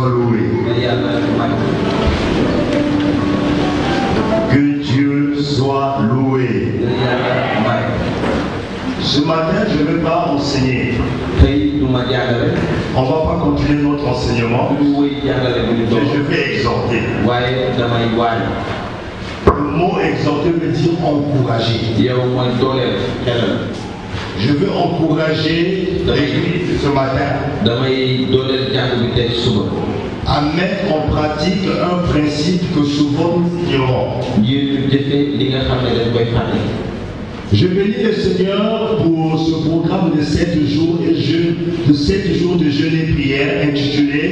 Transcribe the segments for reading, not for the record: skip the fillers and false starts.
soit loué. Que Dieu soit loué. Ce matin, je ne vais pas enseigner. On ne va pas continuer notre enseignement. Mais je vais exhorter. Le mot exhorter veut dire encourager. Je veux encourager l'église ce matin à mettre en pratique un principe que souvent nous ignorons. Je bénis le Seigneur pour ce programme de 7 jours de jeûne et prière intitulé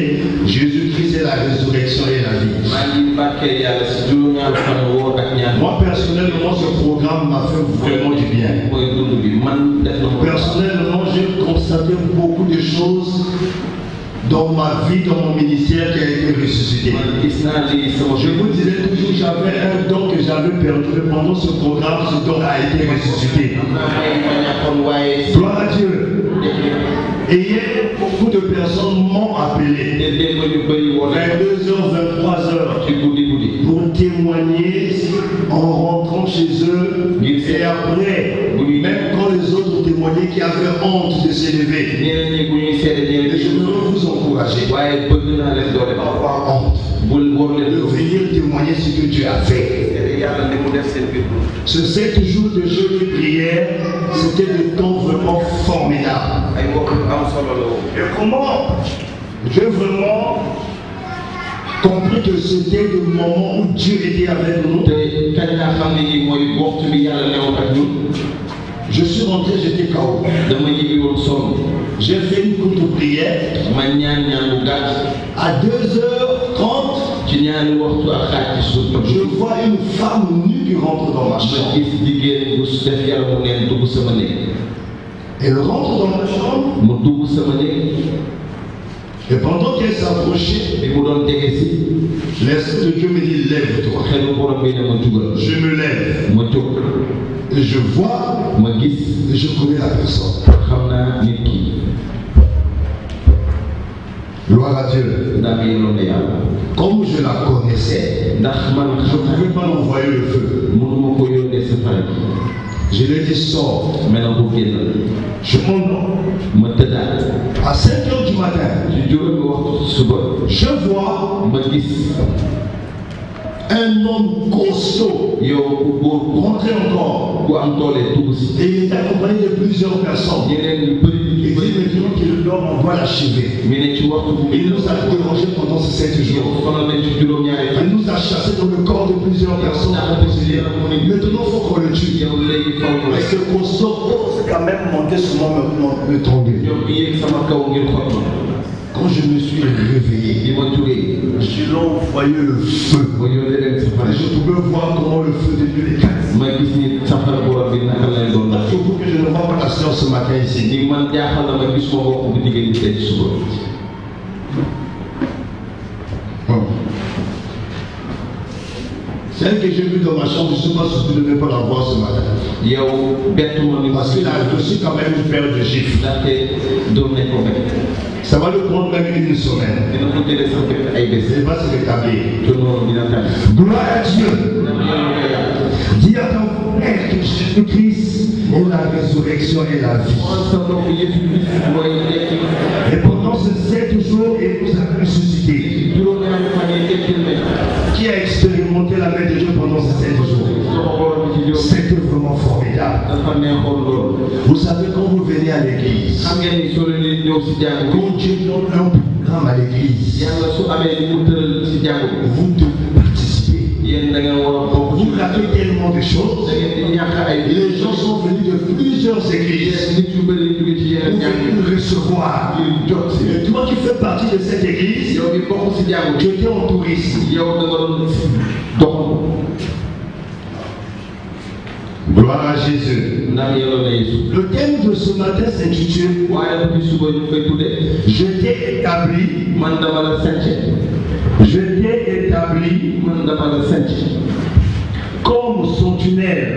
Jésus-Christ est la résurrection et la vie. Moi personnellement, ce programme m'a fait vraiment du bien. Personnellement, j'ai constaté beaucoup de choses dans ma vie, dans mon ministère qui a été ressuscité. Je vous disais toujours, j'avais un don que j'avais perdu, mais pendant ce programme, ce don a été ressuscité. Gloire à Dieu. Et hier, beaucoup de personnes m'ont appelé 22h, 23h pour témoigner en rentrant chez eux. Et après, même quand les autres ont témoigné qui avaient honte de s'élever. Et je veux vous encourager. Pas avoir honte. De venir témoigner ce que Dieu a fait. Ce 7 jours de jeûne et prière, c'était des temps vraiment formidables. Et comment j'ai vraiment compris que c'était le moment où Dieu était avec nous. Je suis rentré, j'étais KO. J'ai fait une courte prière. À 2h30, je vois une femme nue qui rentre dans ma chambre. Elle rentre dans ma chambre. Et pendant qu'elle s'approchait, l'Esprit de Dieu me dit lève-toi. Je me lève. Et je vois, et je connais la personne. Gloire à Dieu. Comme je la connaissais, je ne pouvais pas l'envoyer le feu. Je lui ai dit sors. Je monte. À 5h du matin, je vois un homme costaud rentrer encore. Et il est accompagné de plusieurs personnes. Il dit maintenant que l'homme on doit l'achever. Il nous a dérangé pendant ces 7 jours. Il nous a chassé dans le corps de plusieurs personnes. Maintenant il faut qu'on le tue. Et ce costaud ose quand même monter sur moi, me tomber. Quand je me suis réveillé, je l'ai envoyé le feu. Et je pouvais voir comment le feu de Dieu éclate. Il faut que je ne vois pas la séance ce matin ici. Celle que j'ai vue dans ma chambre, je ne sais pas si tu ne devais pas la voir ce matin. Parce qu'il a reçu quand même une paire de gifles. Ça va le prendre même une semaine. C'est pas se rétablir. Gloire à Dieu. Dis à ton frère que Jésus-Christ est la résurrection et la vie. Et pendant ces 7 jours, il nous a ressuscité. Qui a expérimenté la main de Dieu pendant ces 7 jours? C'était vraiment formidable. Vous savez, quand vous venez à l'église, quand Dieu donne un programme à l'église, vous devez participer. Vous ratez tellement de choses. Les gens sont venus de plusieurs églises pour venir recevoir. Et toi qui fais partie de cette église, tu étais en tourisme. Gloire à Jésus. Le thème de ce matin s'intitule Je t'ai établi. Je t'ai établi comme sentinelle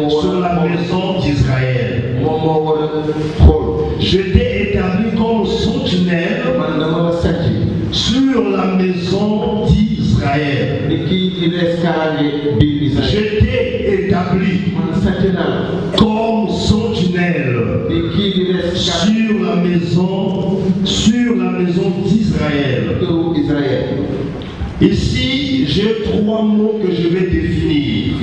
sur la maison d'Israël. Je t'ai établi comme sentinelle j'étais établi comme sentinelle sur la maison d'Israël. Ici, j'ai 3 mots que je vais définir.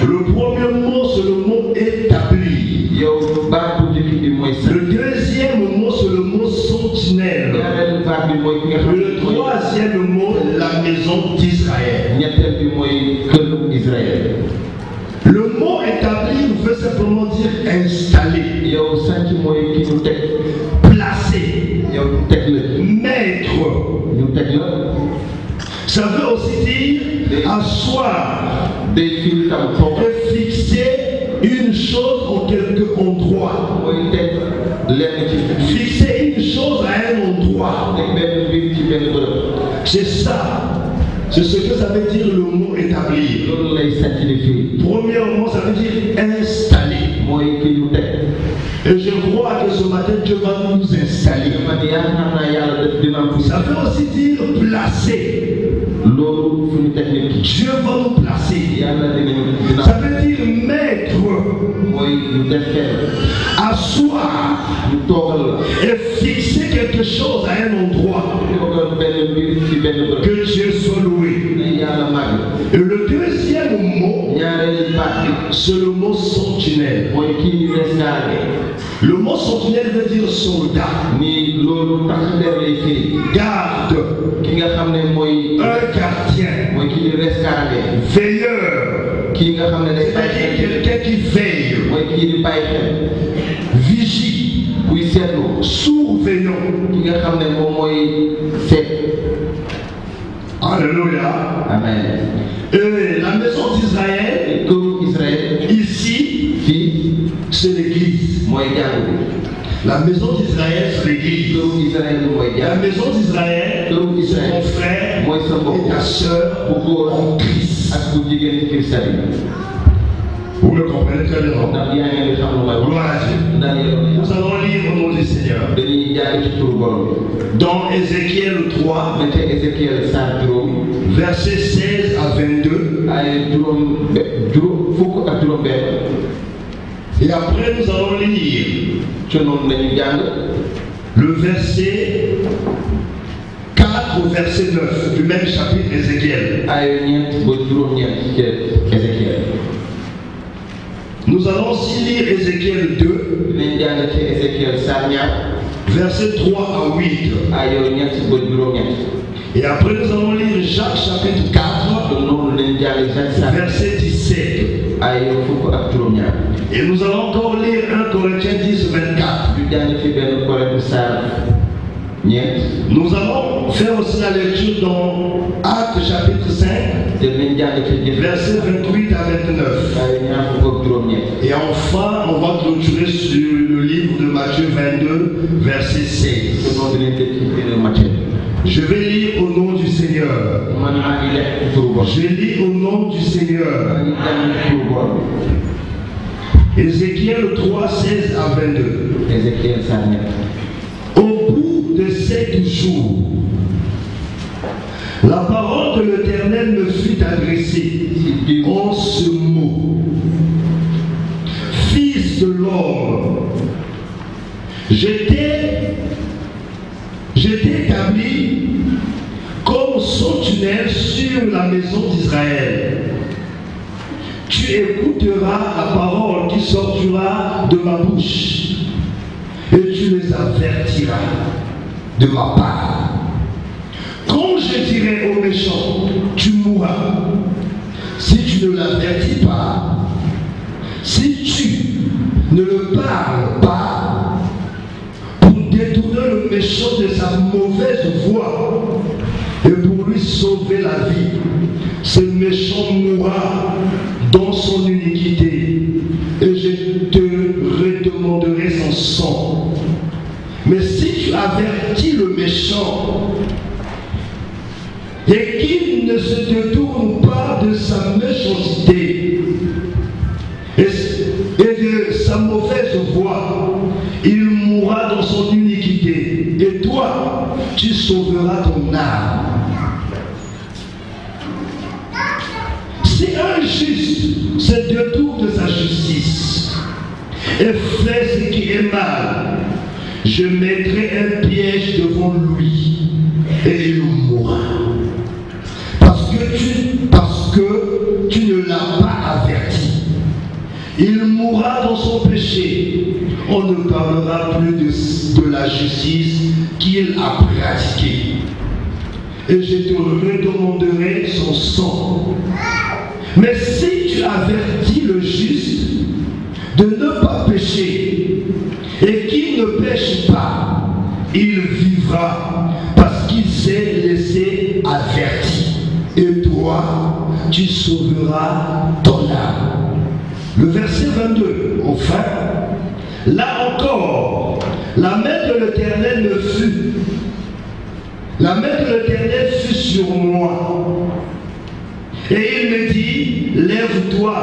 Le premier mot, c'est le mot établi. Le deuxième mot, c'est le mot sentinelle. Le troisième mot, la maison d'Israël. Le mot établi veut simplement dire installé, placé, mettre. Ça veut aussi dire asseoir et fixer une chose en quelque endroit. Fixer une chose à un endroit. C'est ça. C'est ce que ça veut dire le mot établir. Premièrement, ça veut dire installer. Et je crois que ce matin, Dieu va nous installer. Ça veut aussi dire placer. Dieu va nous placer. Ça veut dire mettre, asseoir et fixer quelque chose à un endroit. Que Dieu soit loué. Et le deuxième mot, c'est le mot sentinelle. Le mot sentinelle veut dire soldat, garde, un gardien, veilleur, c'est-à-dire quelqu'un qui veille, vigie, surveillant. Alléluia. Amen. Et la maison d'Israël, ici, c'est l'église. La maison d'Israël, c'est l'église. La maison d'Israël, c'est mon frère et ta soeur en Christ. Vous me comprenez très bien. Gloire à Dieu. Nous allons lire au nom du Seigneur. Dans Ézéchiel 3, versets 16 à 22. Et après nous allons lire le verset 4 au verset 9 du même chapitre Ézéchiel. Nous allons aussi lire Ézéchiel 2, verset 3 à 8. Et après nous allons lire Jacques chapitre 4, verset 17. Et nous allons encore lire 1 Corinthiens 10, 24. Nous allons faire aussi la lecture dans Actes chapitre 5, verset 28 à 29. Et enfin, on va clôturer sur le livre de Matthieu 22, verset 16. Je vais lire au nom du Seigneur. Je lis au nom du Seigneur. Ézéchiel 3, 16 à 22. Au bout de 7 jours, la parole de l'Éternel me fut adressée en ce mot. Fils de l'homme, j'étais établi comme sentinelle sur la maison d'Israël. Tu écouteras la parole qui sortira de ma bouche et tu les avertiras de ma part. Quand je dirai au méchant, tu mourras, si tu ne l'avertis pas, si tu ne le parles pas, pour détourner le méchant de sa mauvaise voie et pour lui sauver la vie, ce méchant mourra dans son iniquité et je te redemanderai son sang. Mais si tu avertis le méchant et qu'il ne se détourne pas de sa méchanceté et de sa mauvaise voie, il mourra dans son iniquité et toi, tu sauveras ton âme. Si un juste se détourne de sa justice et fait ce qui est mal, je mettrai un piège devant lui et il mourra. Parce que tu ne l'as pas averti. Il mourra dans son péché. On ne parlera plus de la justice qu'il a pratiquée. Et je te redemanderai son sang. Mais si tu avertis le juste de ne pas pécher et qu'il ne pêche pas, il vivra parce qu'il s'est laissé avertir. Et toi, tu sauveras ton âme. Le verset 22, enfin, là encore, la main de l'Éternel fut sur moi. Et il me dit, lève-toi,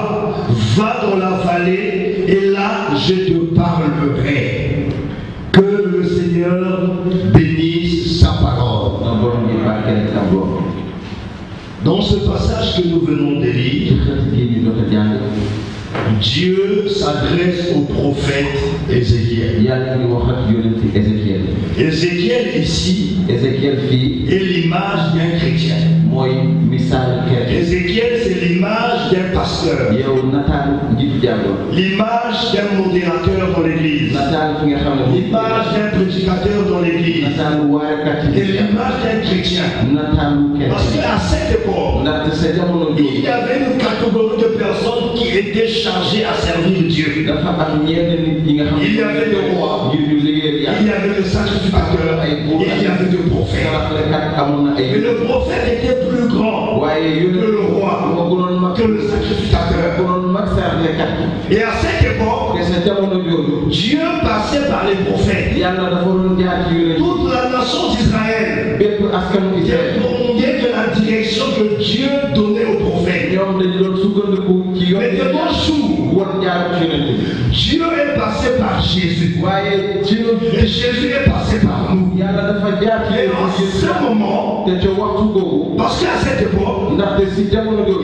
va dans la vallée, et là je te parlerai. Que le Seigneur bénisse sa parole. Dans ce passage que nous venons de lire, Dieu s'adresse au prophète Ézéchiel. Ézéchiel ici est l'image d'un chrétien. Ézéchiel, c'est l'image d'un pasteur. L'image d'un modérateur dans l'église. L'image d'un prédicateur dans l'église. Et l'image d'un chrétien. Parce qu'à cette époque, il y avait une catégorie de personnes qui étaient chargées à servir Dieu. Il y avait le roi, il y avait le sacrificateur, il y avait le prophète. Et le prophète était plus grand que le roi, que le sacrificateur. Et à cette époque, Dieu passait par les prophètes. Toute la nation d'Israël dépendait de la direction que Dieu donnait aux prophètes. Mais de nos jours, Dieu est passé par Jésus. Et Jésus est passé par nous. Et en ce moment, parce qu'à cette époque,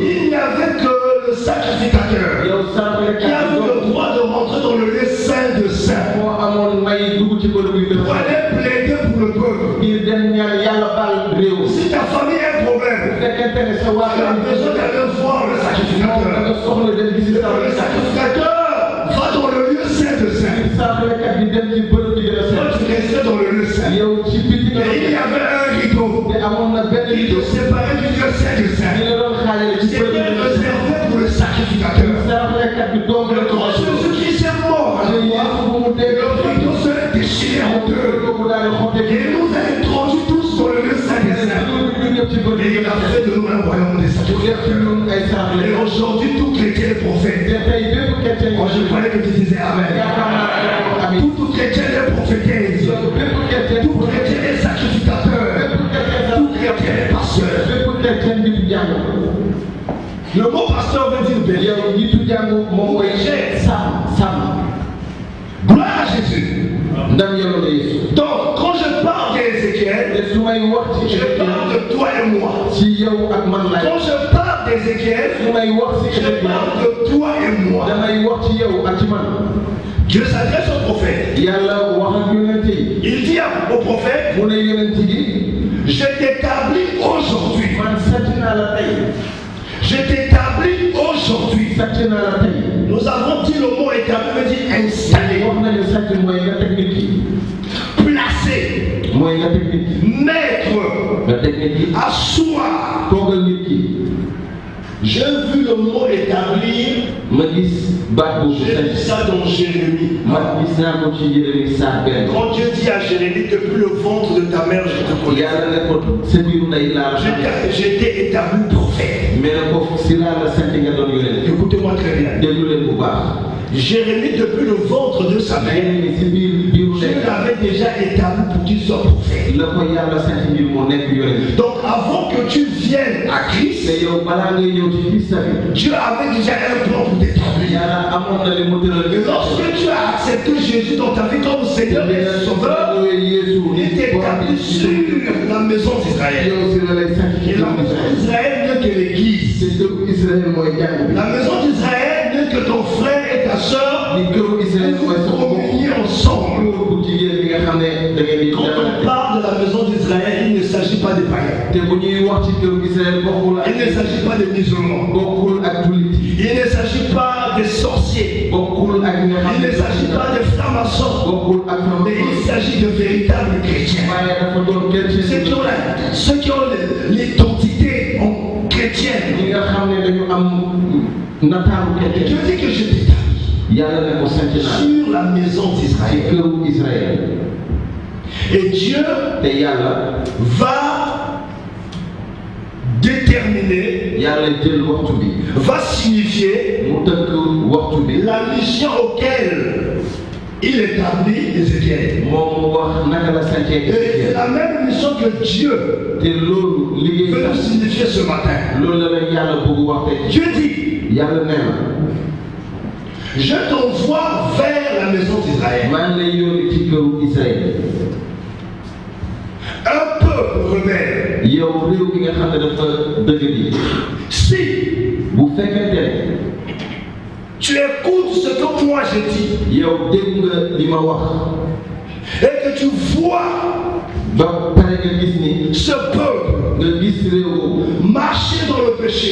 il n'y avait que le sacrificateur qui avait le droit de rentrer dans le lieu saint de saint. Pour aller plaider pour le peuple. Si ta famille a un problème, tu as besoin d'aller voir le sacrificateur. Le sacrificateur va dans le lieu saint de saint. Toi, tu restais dans le lieu saint. Et il y avait un rideau qui te séparait du lieu saint de saint. C'était réservé pour le sacrificateur. Quand Jésus-Christ est mort, le rideau serait déchiré en deux. Et nous a introduit tous dans le lieu saint de saint. Et il a fait de nous un royaume des sacrificateurs. Et aujourd'hui, tout chrétien est prophète. Moi, je croyais que tu disais Amen. Tout chrétien est prophétise. Tout chrétien est sacrificateur. Tout chrétien est pasteur. Le mot pasteur veut dire béni. Gloire à Jésus. Donc, quand je parle d'Ézéchiel, je parle de toi et moi. Quand je parle d'Ézéchiel, je parle de toi et moi. Dieu s'adresse au prophète. Il dit au prophète, je t'établis aujourd'hui. Je t'établis aujourd'hui. Nous avons dit le mot établi veut dire installé, placé, mettre, asseoir. J'ai vu le mot établir. J'ai vu ça dans Jérémie. Quand Dieu dit à Jérémie, depuis le ventre de ta mère, je te connais. J'étais établi prophète. Écoutez-moi très bien. Jérémie, depuis le ventre de sa mère, Dieu l'avait déjà établi pour qu'il soit prophète. Donc avant que tu viennes à Christ, Dieu avait déjà un plan pour t'établir. Et lorsque tu as accepté Jésus dans ta vie comme Seigneur et Sauveur, il t'établit sur la maison d'Israël. Et la maison d'Israël n'est que l'église. La maison d'Israël n'est que ton frère et ta soeur communier ensemble. Quand on parle de la maison d'Israël, il ne s'agit pas des païens. Il ne s'agit pas des musulmans. Il ne s'agit pas des sorciers. Il ne s'agit pas des francs-maçons. Mais il s'agit de véritables chrétiens. Ceux qui ont l'identité chrétienne. Dieu dit que je t'établis sur la maison d'Israël. Et Dieu va déterminer, va signifier la mission auquel il établit Ézéchiel. Et c'est la même mission que Dieu veut nous signifier ce matin. Dieu dit, je t'envoie vers la maison d'Israël. Un peuple rebelle. Si tu écoutes ce que moi je dis et que tu vois ce peuple marcher dans le péché,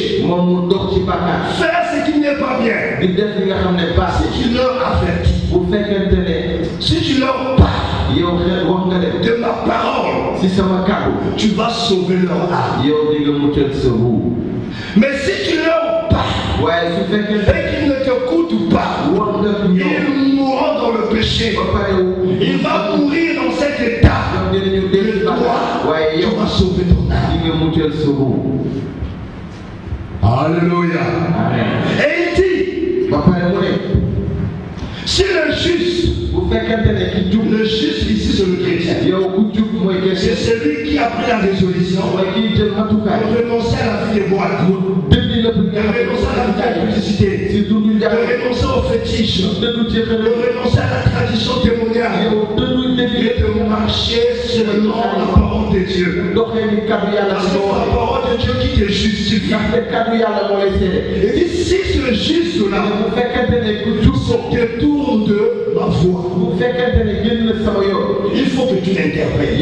faire ce qui n'est pas bien, si tu leur avertis, si tu leur parles de ma parole, tu vas sauver leur âme. Mais si tu leur parles et qu'ils ne t'écoutent pas, ils mourront dans le péché. Il va mourir dans cet état. Et toi, tu vas sauver ton âme. Alléluia. Et il dit, si le juste ici c'est le chrétien, c'est celui qui a pris la résolution de renoncer à la vie des boîtes, de renoncer à la vie de la publicité, de renoncer aux fétiches, de renoncer à la tradition témoignale et de marcher selon la parole de Dieu. Parce que la parole de Dieu qui te justifie. Et dit, si ce juste-là se détourne de ma voix, il faut que tu l'interpelles.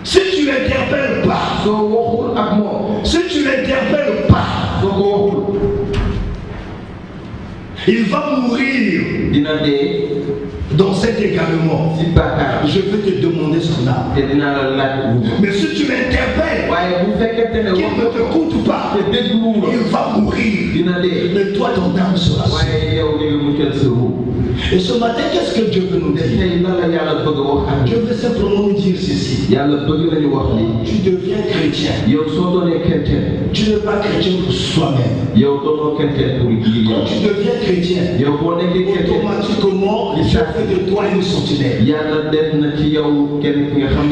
Si tu l'interpelles pas, si tu l'interpelles pas, il va mourir dans cet égarement. Je vais te demander son âme. Mais si tu l'interpelles, qu'il ne te coûte pas, il va mourir. Mais toi, ton âme sera sauvée. Et ce matin, qu'est-ce que Dieu veut nous dire? Dieu veut simplement nous dire ceci. Tu deviens chrétien. Tu n'es pas chrétien pour soi-même. Quand tu deviens chrétien, automatiquement, Dieu fait de toi une sentinelle.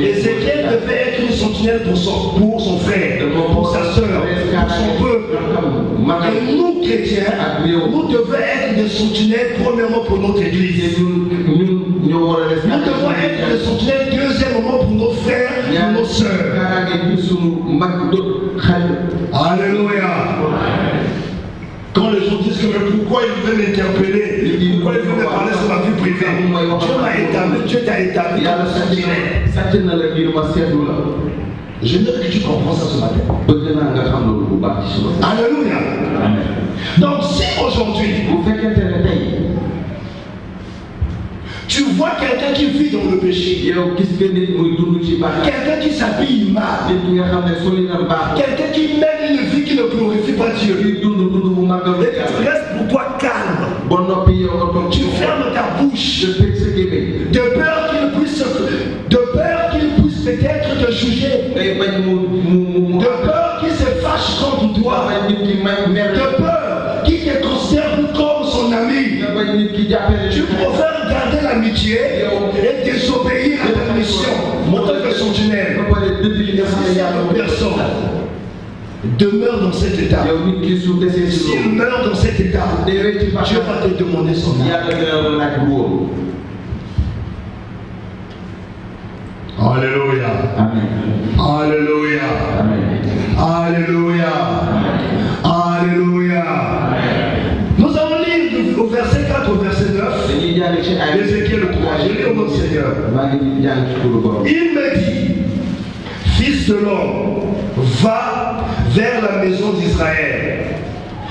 Ézéchiel devait être une sentinelle pour son frère, pour sa soeur, pour son peuple. Et nous, chrétiens, nous devons être des sentinelles, premièrement pour notre église. Nous devons être des sentinelles, deuxièmement pour nos frères et nos soeurs. Alléluia. Quand les gens disent que mais pourquoi ils veulent m'interpeller, pourquoi ils veulent me parler sur ma vie privée, Dieu t'a établi comme sentinelle. Je veux que tu comprends ça ce matin. Alléluia. Donc si aujourd'hui tu vois quelqu'un qui vit dans le péché, quelqu'un qui s'habille mal, quelqu'un qui mène une vie qui ne glorifie pas Dieu, et que tu restes pour toi calme, tu fermes ta bouche, de peur qu'il puisse peut-être te juger, de peur qu'il se fâche contre toi, de peur qu'il te conserve comme son ami. Tu préfères garder l'amitié et désobéir à ta mission en tant que sentinelle. Personne demeure dans cet état. S'il meurt dans cet état, Dieu va te demander son âme. Alléluia. Amen. Alléluia. Amen. Alléluia. Amen. Ézéchiel 3, je lis au nom du Seigneur. Il me dit, fils de l'homme, va vers la maison d'Israël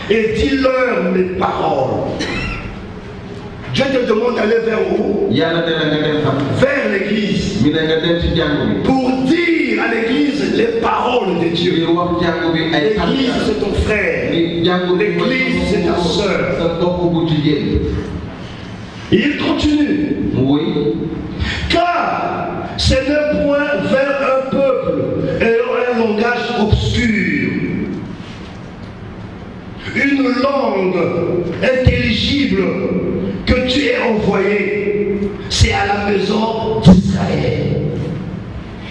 et dis-leur mes paroles. Dieu te demande d'aller vers où? Vers l'église. Pour dire à l'église les paroles de Dieu. L'église c'est ton frère. L'église c'est ta soeur. Il continue. Oui. Car ce n'est point vers un peuple ayant un langage obscur, une langue intelligible que tu es envoyé, c'est à la maison d'Israël.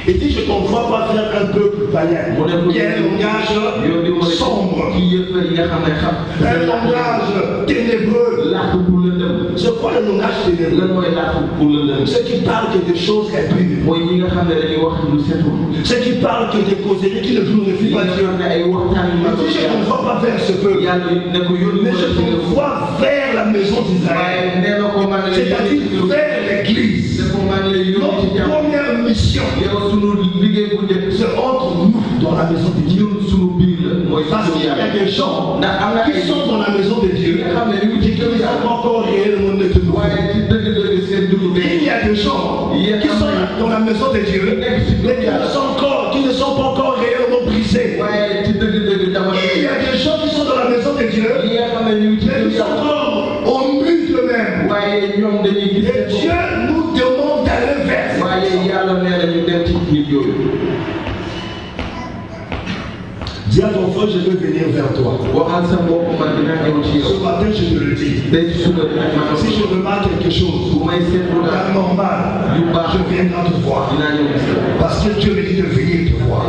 Et si je ne t'envoie pas vers un peuple païen, qui a un langage sombre, un langage ténébreux. C'est quoi le langage ténébreux? Ceux qui parlent que des choses imprimes. Ceux qui parlent que des causeries qui ne glorifient pas Dieu. Et si je ne t'envoie pas vers ce peuple, mais je t'envoie vers la maison d'Israël, c'est-à-dire vers l'église. Notre première mission, c'est entre nous dans la maison de Dieu. Parce qu'il y a des gens qui sont dans la maison de Dieu qui ne sont pas encore réellement nettoyés. Il y a des gens qui sont dans la maison de Dieu mais qui ne sont pas encore réellement brisés. Il y a des gens qui sont dans la maison de Dieu mais qui sont encore au muscle même. Et Dieu nous demande d'aller vers ça. Dis à ton frère, je veux venir vers toi. Ce matin, je te le dis. Si je remarque quelque chose d'anormal, je viendrai te voir. Parce que Dieu me dit de venir te voir.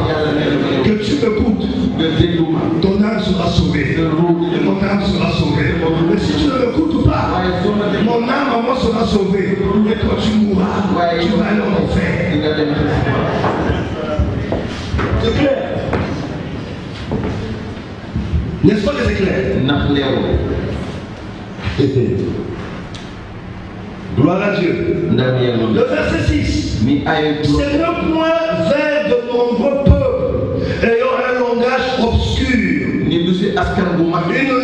Que tu m'écoutes, ton âme sera sauvée. Mon âme sera sauvée. Mais si tu ne m'écoutes pas, mon âme à moi sera sauvée. Et quand tu mourras, tu vas aller en enfer. C'est clair? N'est-ce pas que c'est clair? Gloire à Dieu. Le verset 6. C'est le point vers de nombreux peuples ayant un langage obscur, une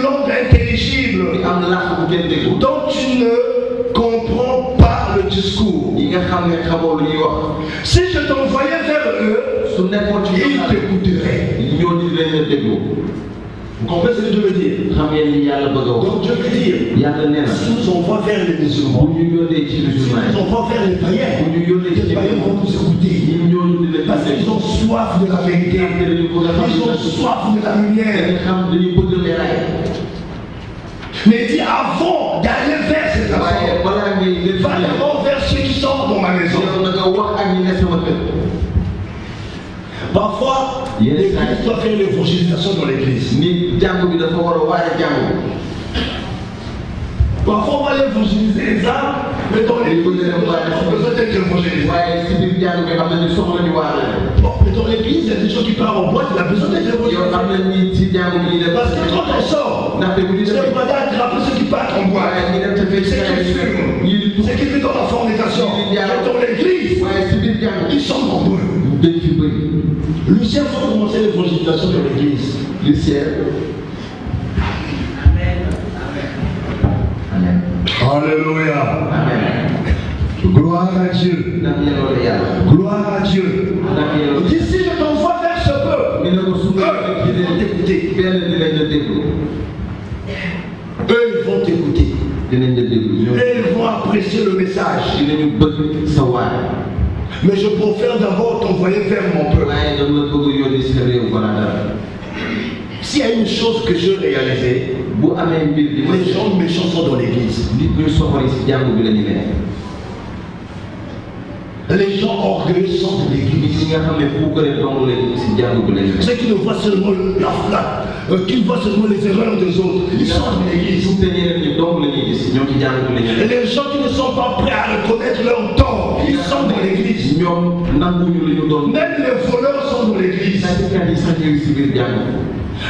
langue intelligible dont tu ne comprends pas le discours. Si je t'envoyais vers eux, ils t'écouteraient. Vous comprenez ce que je veux dire? Donc Dieu veut dire, si nous envoie vers les musulmans, si nous envoie vers les païens, les païens vont nous écouter. Parce qu'ils ont soif de la vérité, ils ont soif de la lumière. Mais dit avant d'aller vers ces personnes, va d'abord vers ceux qui sont dans ma maison. Parfois, l'église doit faire l'évangélisation dans l'église. Parfois, on va évangéliser les âmes, mais dans l'église, on a besoin d'être évangélisé. Mais dans l'église, il y a des gens qui parlent en boîte, il a besoin d'être évangélisé. Parce que quand on sort, c'est pas d'attraper ceux qui partent en boîte. C'est qui fument, c'est qui fait dans la fornication. Dans l'église, ils sont nombreux. Lucien faut commencer l'évangélisation de l'église. Lucien. Amen. Alléluia. Amen. Gloire à Dieu. Gloire à Dieu. D'ici je t'envoie vers ce peuple. Ils vont t'écouter. Eux ils vont t'écouter. Et ils vont apprécier le message. Mais je préfère d'abord t'envoyer vers mon peuple. S'il y a une chose que je réalisais, les gens méchants sont dans l'église. Les gens orgueilleux sont dans l'église. Ceux qui ne voient seulement la flamme, qui voient seulement les erreurs des autres, ils sont dans l'église. Et les gens qui ne sont pas prêts à reconnaître leur tort, ils sont dans l'église. Même les voleurs sont dans l'église.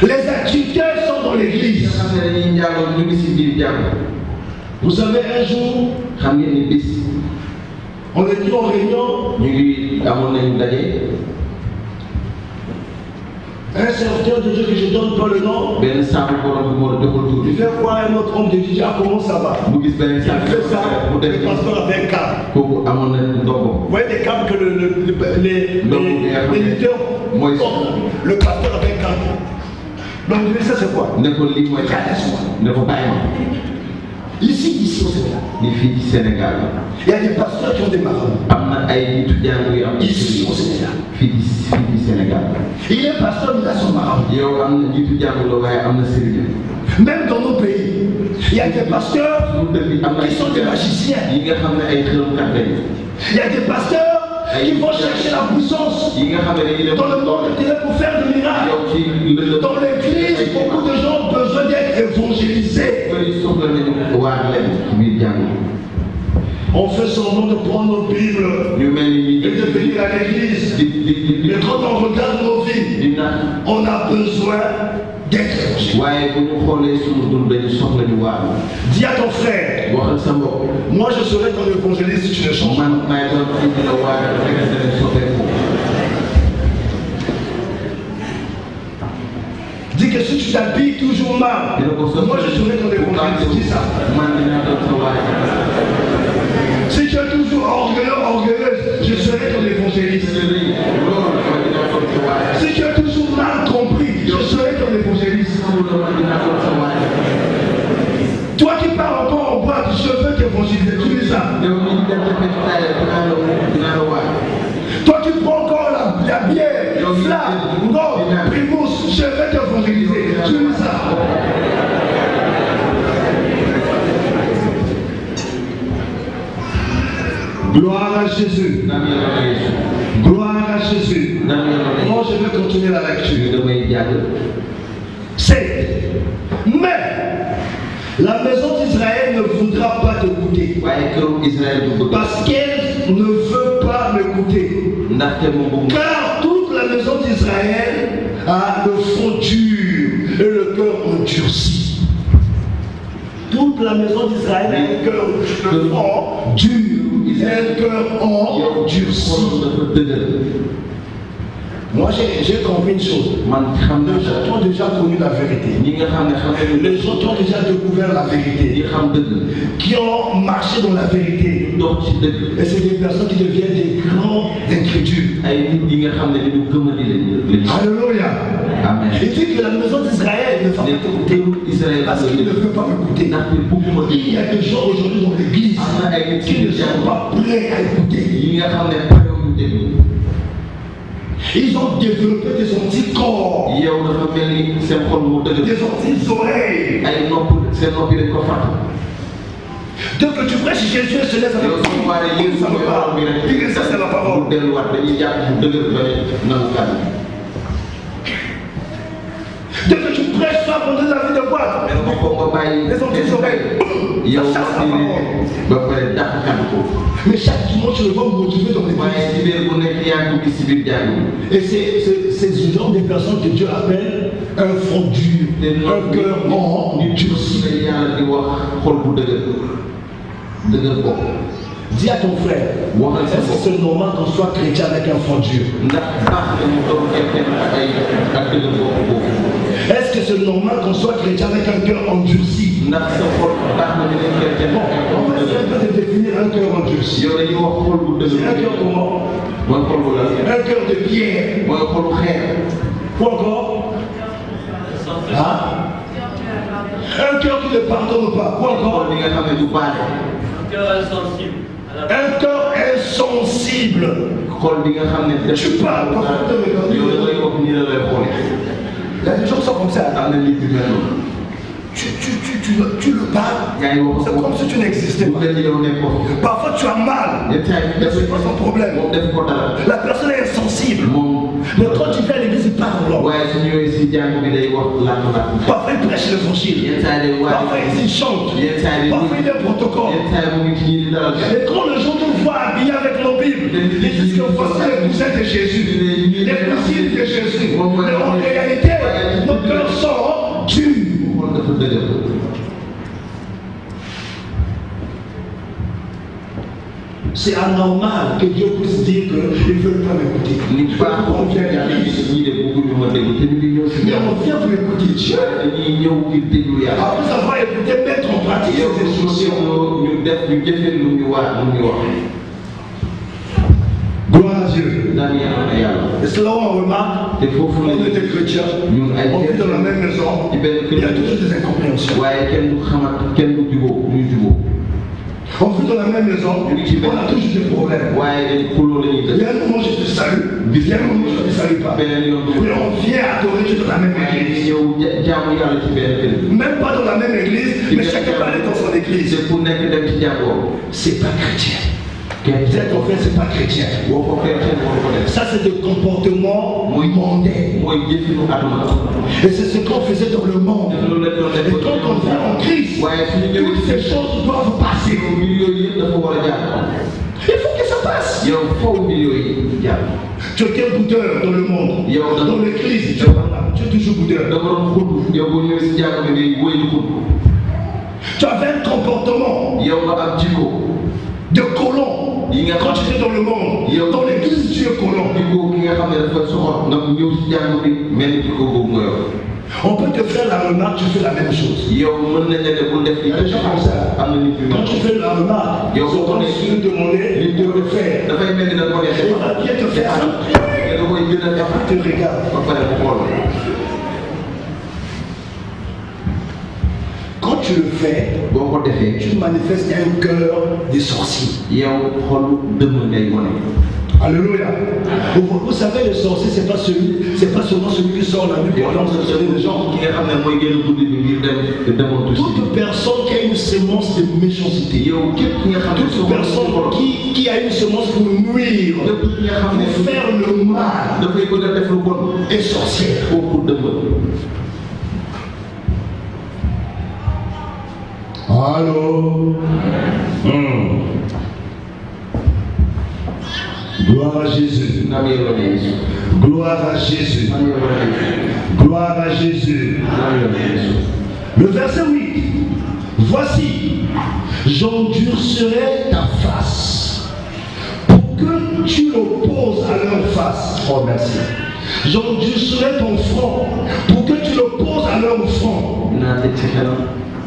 Les agriculteurs sont dans l'église. Vous savez, un jour, On était en réunion. Un serviteur de Dieu que je ne donne pas le nom. Il fait voir un autre homme de Dieu. Ah, comment ça va? Il fait ça. Le pasteur avait un câble. Vous voyez des câbles que les leaders portent. Le pasteur avait un câble. Donc, vous savez ça c'est quoi? Ici au Sénégal. Les filles du Sénégal. Il y a des pasteurs qui ont des marabouts. Ici au Sénégal. Filles du Sénégal. Il y a un pasteur qui a son marabout. Même dans nos pays, il y a des pasteurs qui sont des magiciens. Il y a des pasteurs qui vont chercher la puissance dans le monde pour faire des miracles. Dans l'église, beaucoup de gens ont besoin d'être évangélisés. On fait semblant de prendre nos Bibles et de venir à l'église. Mais quand on regarde nos vies, on a besoin d'être évangélisé. Dis à ton frère, moi je serai ton évangéliste si tu ne changes pas. Dis que si tu t'habilles toujours mal, moi je serai ton évangéliste. Dis ça. Si tu es toujours orgueilleuse, je serai ton évangéliste. Si tu es toujours mal compris, je serai ton évangéliste. Toi qui pars encore en boîte, je veux t'évangéliser. Tu dis ça. Toi qui prends encore la bière, flamme, non, primous, je vais t'évangéliser. Tu dis ça. Gloire à Jésus. Gloire à Jésus. Moi, je vais continuer la lecture. C'est. Mais la maison d'Israël ne voudra pas t'écouter. Parce qu'elle ne veut pas m'écouter. Car toute la maison d'Israël a le front dur et le cœur endurci. Toute la maison d'Israël a un cœur, le front dur. Un cœur endurci. Moi j'ai compris une chose. Les gens qui ont déjà connu la vérité. Les gens qui ont déjà découvert la vérité. Qui ont marché dans la vérité. Et c'est des personnes qui deviennent des grands incrédules. Alléluia. Amen. Il dit que la maison d'Israël ne va pas t'écouter. Parce qu'il ne veut pas m'écouter. Il y a des gens aujourd'hui dans l'église qui ne sont pas prêts à écouter. Ils ont développé des anticorps, des anti-oreilles. Dès que tu prêches Jésus, se lève avec toi. Il dit ça, c'est la parole. Dès que tu prêches, tu abandonnes la vie de boîte. Les anti-oreilles. Ça chasse la parole. Mais chaque dimanche, tu le vois motiver dans l'église. Et c'est ce genre de personnes que Dieu appelle un front dur, un cœur endurci. Dis à ton frère, est-ce que c'est normal qu'on soit chrétien avec un front dur? Est-ce que c'est normal qu'on soit chrétien avec un cœur endurci? Bon, on va essayer de définir un cœur endurci. C'est un cœur comment? Un cœur de pierre. Quoi encore? Hein? Un cœur qui ne pardonne pas. Quoi encore? Un cœur insensible. Un cœur insensible. Tu parles, il y a des gens qui sont comme ça. Tu le parles. C'est comme si tu n'existais pas. Parfois tu as mal. Mais c'est pas son problème. La personne est insensible. Mais quand tu viens à l'église, il parle. Parfois il prêche l'évangile. Parfois il chante. Parfois il est un protocole. Et quand les gens nous voient habillés avec nos Bibles, ils disent que voici les coussins de Jésus, les missiles de Jésus. Mais en réalité, nos cœurs sont durs. c'est anormal que Dieu puisse dire qu'ils ne veulent pas m'écouter. Mais on vient vous écouter Dieu. Après avoir écouté, mettre en pratique ces instructions. Gloire à Dieu. Et cela on remarque, on était chrétiens, on vit dans la même maison, il y a toujours des incompréhensions. On vit dans la même maison, on a toujours des problèmes. Il y a un moment je te salue, il y a un moment je ne te salue pas. Mais on vient adorer Dieu dans la même église. Même pas dans la même église, mais chacun va aller dans son église. C'est pas chrétien. Cette offense, c'est pas chrétien. Ça, c'est des comportements mondains. Et c'est ce qu'on faisait dans le monde. Et quand on vient en Christ, toutes ces choses doivent passer. Il faut que ça passe. Tu es quel boudeur dans le monde? Dans l'église, tu es toujours boudeur. Tu avais un comportement de colon. Quand tu es dans le monde, dans l'église, tu es colon. On peut te faire la remarque, tu fais la même chose. Quand tu fais la remarque, c'est comme si tu demandais de le faire. Il va bien te faire ça. Et après, tu regardes. Quand tu le fais, tu manifestes un cœur de sorcier. Alléluia. Vous savez, le sorcier, c'est pas seulement celui qui sort la nuit pour lancer les gens. Toute personne qui a une semence de méchanceté, toute personne qui a une semence pour nuire, pour faire le mal, est sorcière. Allô. Gloire à Jésus. Gloire à Jésus. Gloire à Jésus. Le verset 8. Voici, j'endurcirai ta face pour que tu l'opposes à leur face. Oh merci. J'endurcirai ton front pour que tu l'opposes à leur front.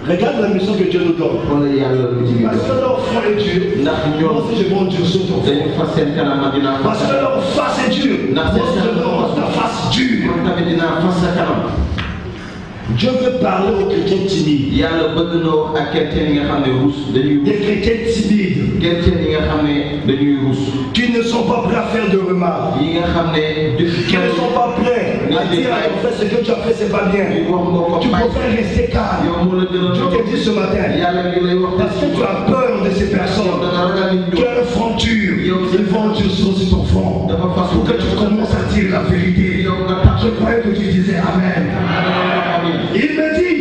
Regarde la mission que Dieu nous donne. Parce que leur front est dur, moi aussi je vais endurcir ton front. Parce que leur face est dure, moi aussi je vais rendre ta face dure. Dieu veut parler aux chrétiens timides. Des chrétiens timides qui ne sont pas prêts à faire de remarques, qui ne sont pas prêts à dire à ton frère ce que tu as fait, c'est pas bien. Tu préfères rester calme. Dieu te dit ce matin, parce que tu as peur de ces personnes, quelle front dur, ils vont endurcir sur ton front pour que tu commences à dire la vérité. Je croyais que tu disais Amen. Il me dit,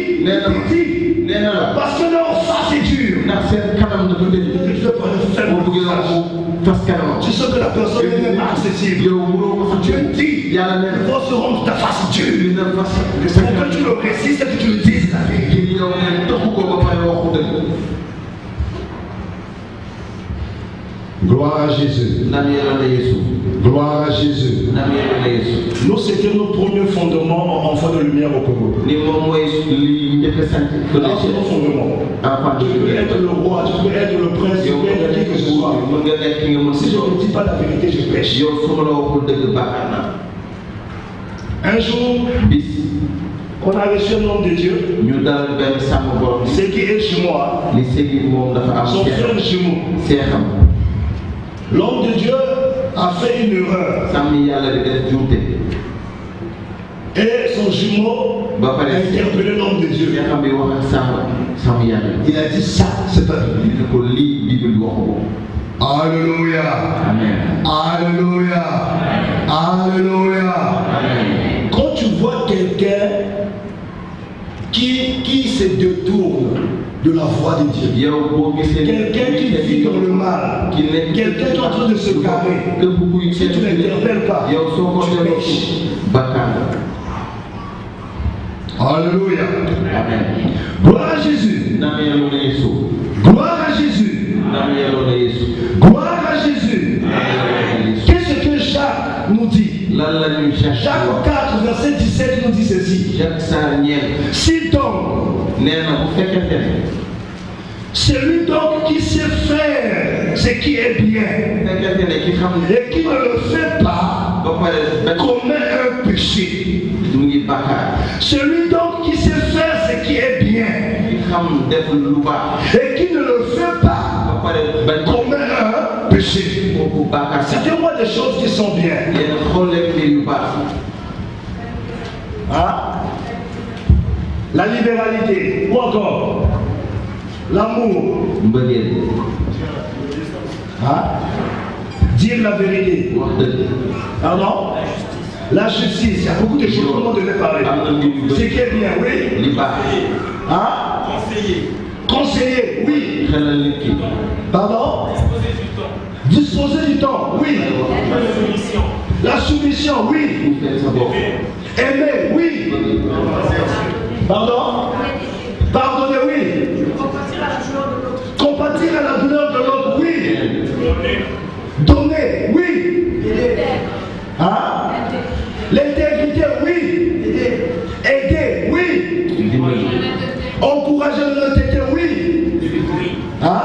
parce que leur face est dure. Je ne veux pas le faire au visage. Tu sais que la personne est même accessible. Dieu dit, il faut se rendre ta face dure. Pour que tu le résistes et que tu le dises la vérité. Gloire à Jésus. Gloire à Jésus. Nous, c'était nos premiers fondements enfants de lumière au Congo. C'est nos fondements. Tu peux être le roi, tu peux être le prince, tu peux être qui que ce soit. Si je ne dis pas la vérité, je pêche. Un jour, on a reçu un homme de Dieu. Ce qui est chez moi, son frère jumeau. L'homme de Dieu a fait une erreur. Et son jumeau a interpellé l'homme de Dieu. Il a dit ça, c'est pas Bible. Alléluia. Amen. Alléluia. Alléluia. Quand tu vois quelqu'un qui se détourne de la voie de Dieu, quelqu'un qui vit dans le mal, quelqu'un qui est en train de se garer, si tu ne l'interpelles pas, tu pêches. Alléluia. Amen. Gloire à Jésus. Gloire à Jésus. Gloire à Jacques 4, verset 17 nous dit ceci. Si donc, celui donc qui sait faire ce qui est bien et qui ne le fait pas commet un péché. Celui donc qui sait faire ce qui est bien et qui ne le fait pas commet un péché. Citez-moi des choses qui sont bien. Hein? La libéralité, ou encore l'amour, hein? Dire la vérité, pardon? La justice, il y a beaucoup de choses dont on devait parler. Ce qui est bien, oui. Hein? Conseiller, oui. Pardon? Disposer du temps, oui. La soumission, oui. Aimer, oui. Pardon? Pardonner, oui. Compatir à la douleur de l'autre, oui. Donner, oui. Hein? L'intégrité, oui. Aider, oui. Encourager l'honnêteté, oui. Hein?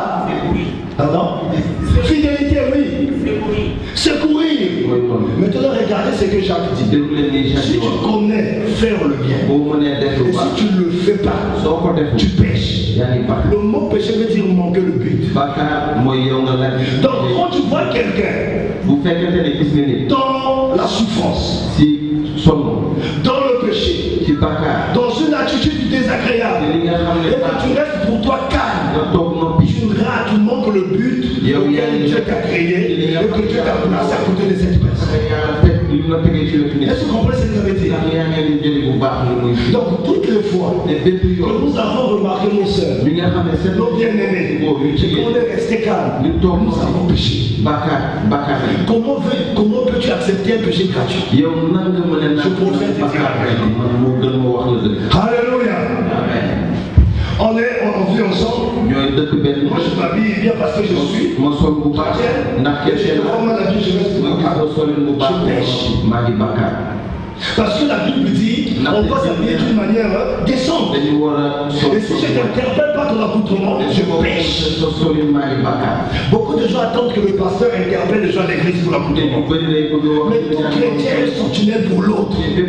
Pardon? Fidélité, oui. Secourir. Maintenant, regardez ce que Jacques dit. Si tu connais faire le bien, et si tu ne le fais pas, tu pêches. Le mot péché veut dire manquer le but. Donc, quand tu vois quelqu'un dans la souffrance, dans le péché, dans une attitude désagréable, et que tu restes pour toi calme, tu rates, tu manques le but auquel Dieu t'a créé et que Dieu t'a placé à côté de cette personne. Est-ce que vous comprenez ce que ça veut dire? Donc, toutes les fois que nous avons remarqué nos soeurs, nos bien-aimés, qu'on est resté calme, nous avons péché. Comment peux-tu accepter un péché gratuit? Je prophète. Alléluia. On vit ensemble. Moi je m'habille bien parce que je suis chrétien. J'ai vraiment la vie, je reste je pêche. Parce que la Bible dit on doit s'habiller d'une manière décente. Et si je n'interpelle pas ton accoutrement, je pêche. Beaucoup de gens attendent que le pasteur interpelle les gens à l'église pour l'accoutrement. Mais tout chrétien est sentinelle pour l'autre. Tu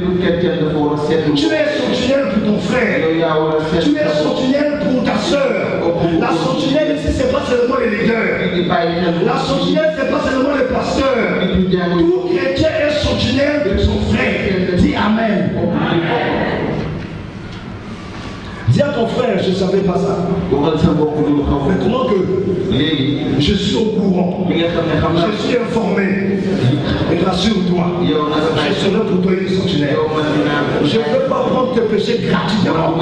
es sentinelle pour ton frère. Tu es sentinelle pour ta soeur. La sentinelle ici, ce n'est pas seulement les leaders. La sentinelle, ce n'est pas seulement les pasteurs. Tout chrétien est sentinelle de son frère. Dis Amen. Dis à ton frère, je ne savais pas ça. Maintenant que je suis au courant, je suis informé, et rassure-toi, je serai pour toi une sentinelle. Je ne veux pas prendre tes péchés gratuitement.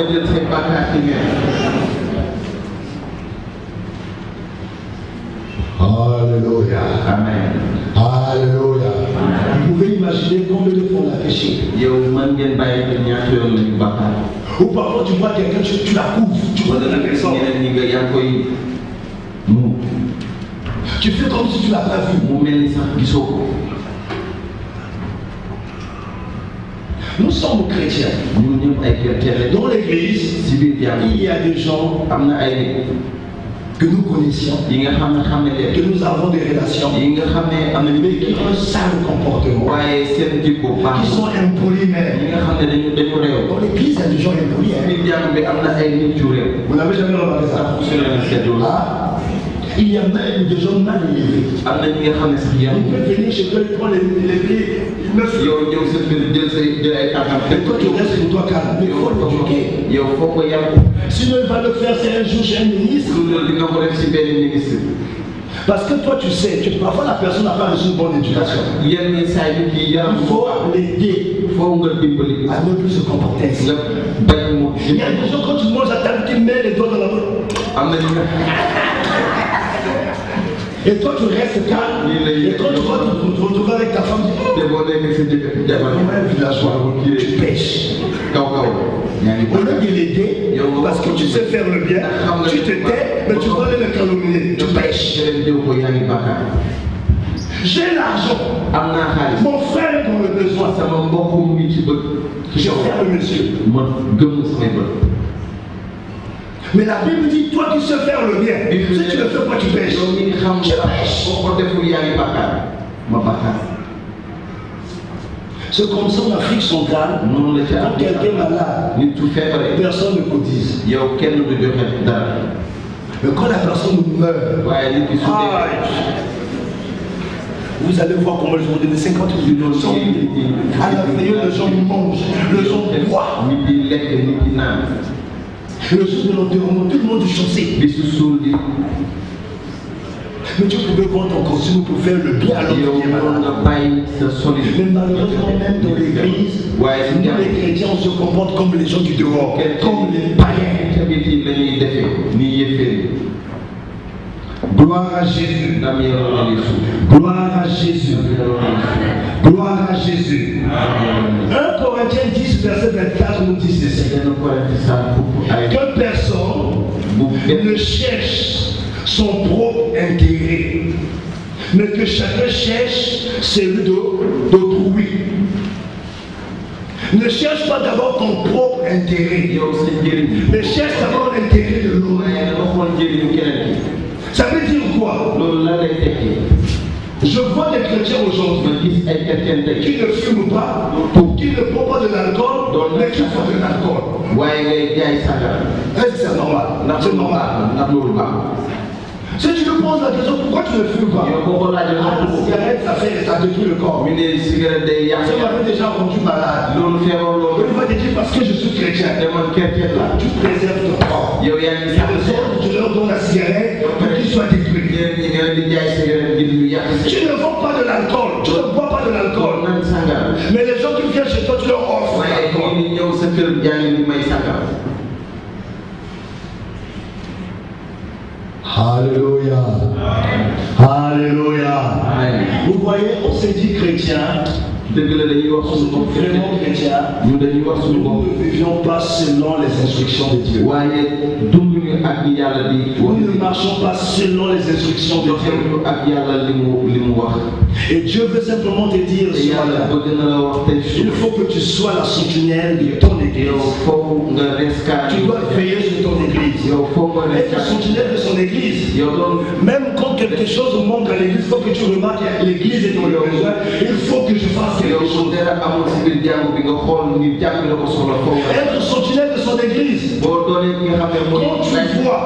Alléluia. Amen. Alléluia. Vous pouvez imaginer combien de fois on a péché. Ou parfois tu vois quelqu'un, tu la couvres, tu vois de la personne. Tu fais comme si tu ne l'as pas vu. Nous sommes chrétiens. Dans l'église, il y a des gens que nous connaissions, que nous avons des relations, mais qui ont un sale comportement, qui sont impolis même. Dans l'église, il y a des gens impolis. Vous n'avez jamais remarqué ça? Il y a même des gens mal élevés. Ils peuvent venir chez toi, ils prennent les pieds, ils me font. Et toi, tu restes pour toi calme. Mais il faut l'éduquer. Sinon, il va le faire, c'est un jour chez un ministre. Parce que toi, tu sais, parfois la personne n'a pas reçu une bonne éducation. Il faut l'aider à ne plus se comporter ainsi. Il y a des gens, quand tu manges à table, tu mets les doigts dans la bouche. Et toi tu restes calme, et quand tu vas te retrouver avec ta femme, tu pêches. Au lieu de l'aider, parce que tu sais faire le bien, tu te tais, mais tu vas aller le calomnier, tu pêches. J'ai l'argent. Mon frère est dans le besoin. Je ferme mes yeux. Mais la Bible dit, toi qui sais faire le bien, si tu le fais pas, tu pêches. Tu pêches. C'est comme ça en Afrique centrale, quand quelqu'un est malade, personne ne cotise. Mais quand la personne meurt, vous allez voir comment ils ont donné 50 000 à la veille, les gens mangent, les gens boivent. Le jour de l'enterrement, tout le monde est chaussé. Mais Dieu pouvait vendre ton costume pour faire le bien à l'homme qui est malade. Mais malheureusement, même dans l'église, nous les chrétiens, on se comporte comme les gens du dehors, comme les païens. Gloire à Jésus. Gloire à Jésus. Gloire à Jésus. 1 Corinthiens 10, verset 24 nous dit ceci. Que personne ne cherche son propre intérêt, mais que chacun cherche celui d'autrui. Ne cherche pas d'abord ton propre intérêt, mais cherche d'abord l'intérêt de l'autre. Ça veut dire quoi? Je vois des chrétiens aujourd'hui qui ne fument pas, qui ne boivent pas de l'alcool, mais qui font de l'alcool. Est-ce que c'est normal? C'est normal. Si tu me poses la question, pourquoi tu ne fumes pas? La cigarette, ça détruit le corps. Ça m'avait déjà rendu malade. Il va te dire parce que je suis chrétien. Tu préserves ton corps. Il y a des autres, tu leur donnes la cigarette pour qu'ils soient détruits. Tu ne vends pas de l'alcool, tu ne bois pas de l'alcool. Mais les gens qui viennent chez toi, tu leur offres de l'alcool. Alléluia. Alléluia. Vous voyez, on s'est dit chrétien. On se dit vraiment chrétien. Nous ne vivions pas selon les instructions de Dieu. Nous ne marchons pas selon les instructions de Dieu. Et Dieu veut simplement te dire il faut que tu sois la sentinelle de ton église. Tu dois veiller sur ton église. Être la sentinelle de son église. Même quand quelque chose manque à l'église, il faut que tu remarques que l'église est dans le besoin. Il faut que je fasse quelque chose. Être sentinelle de son église. Quand tu vois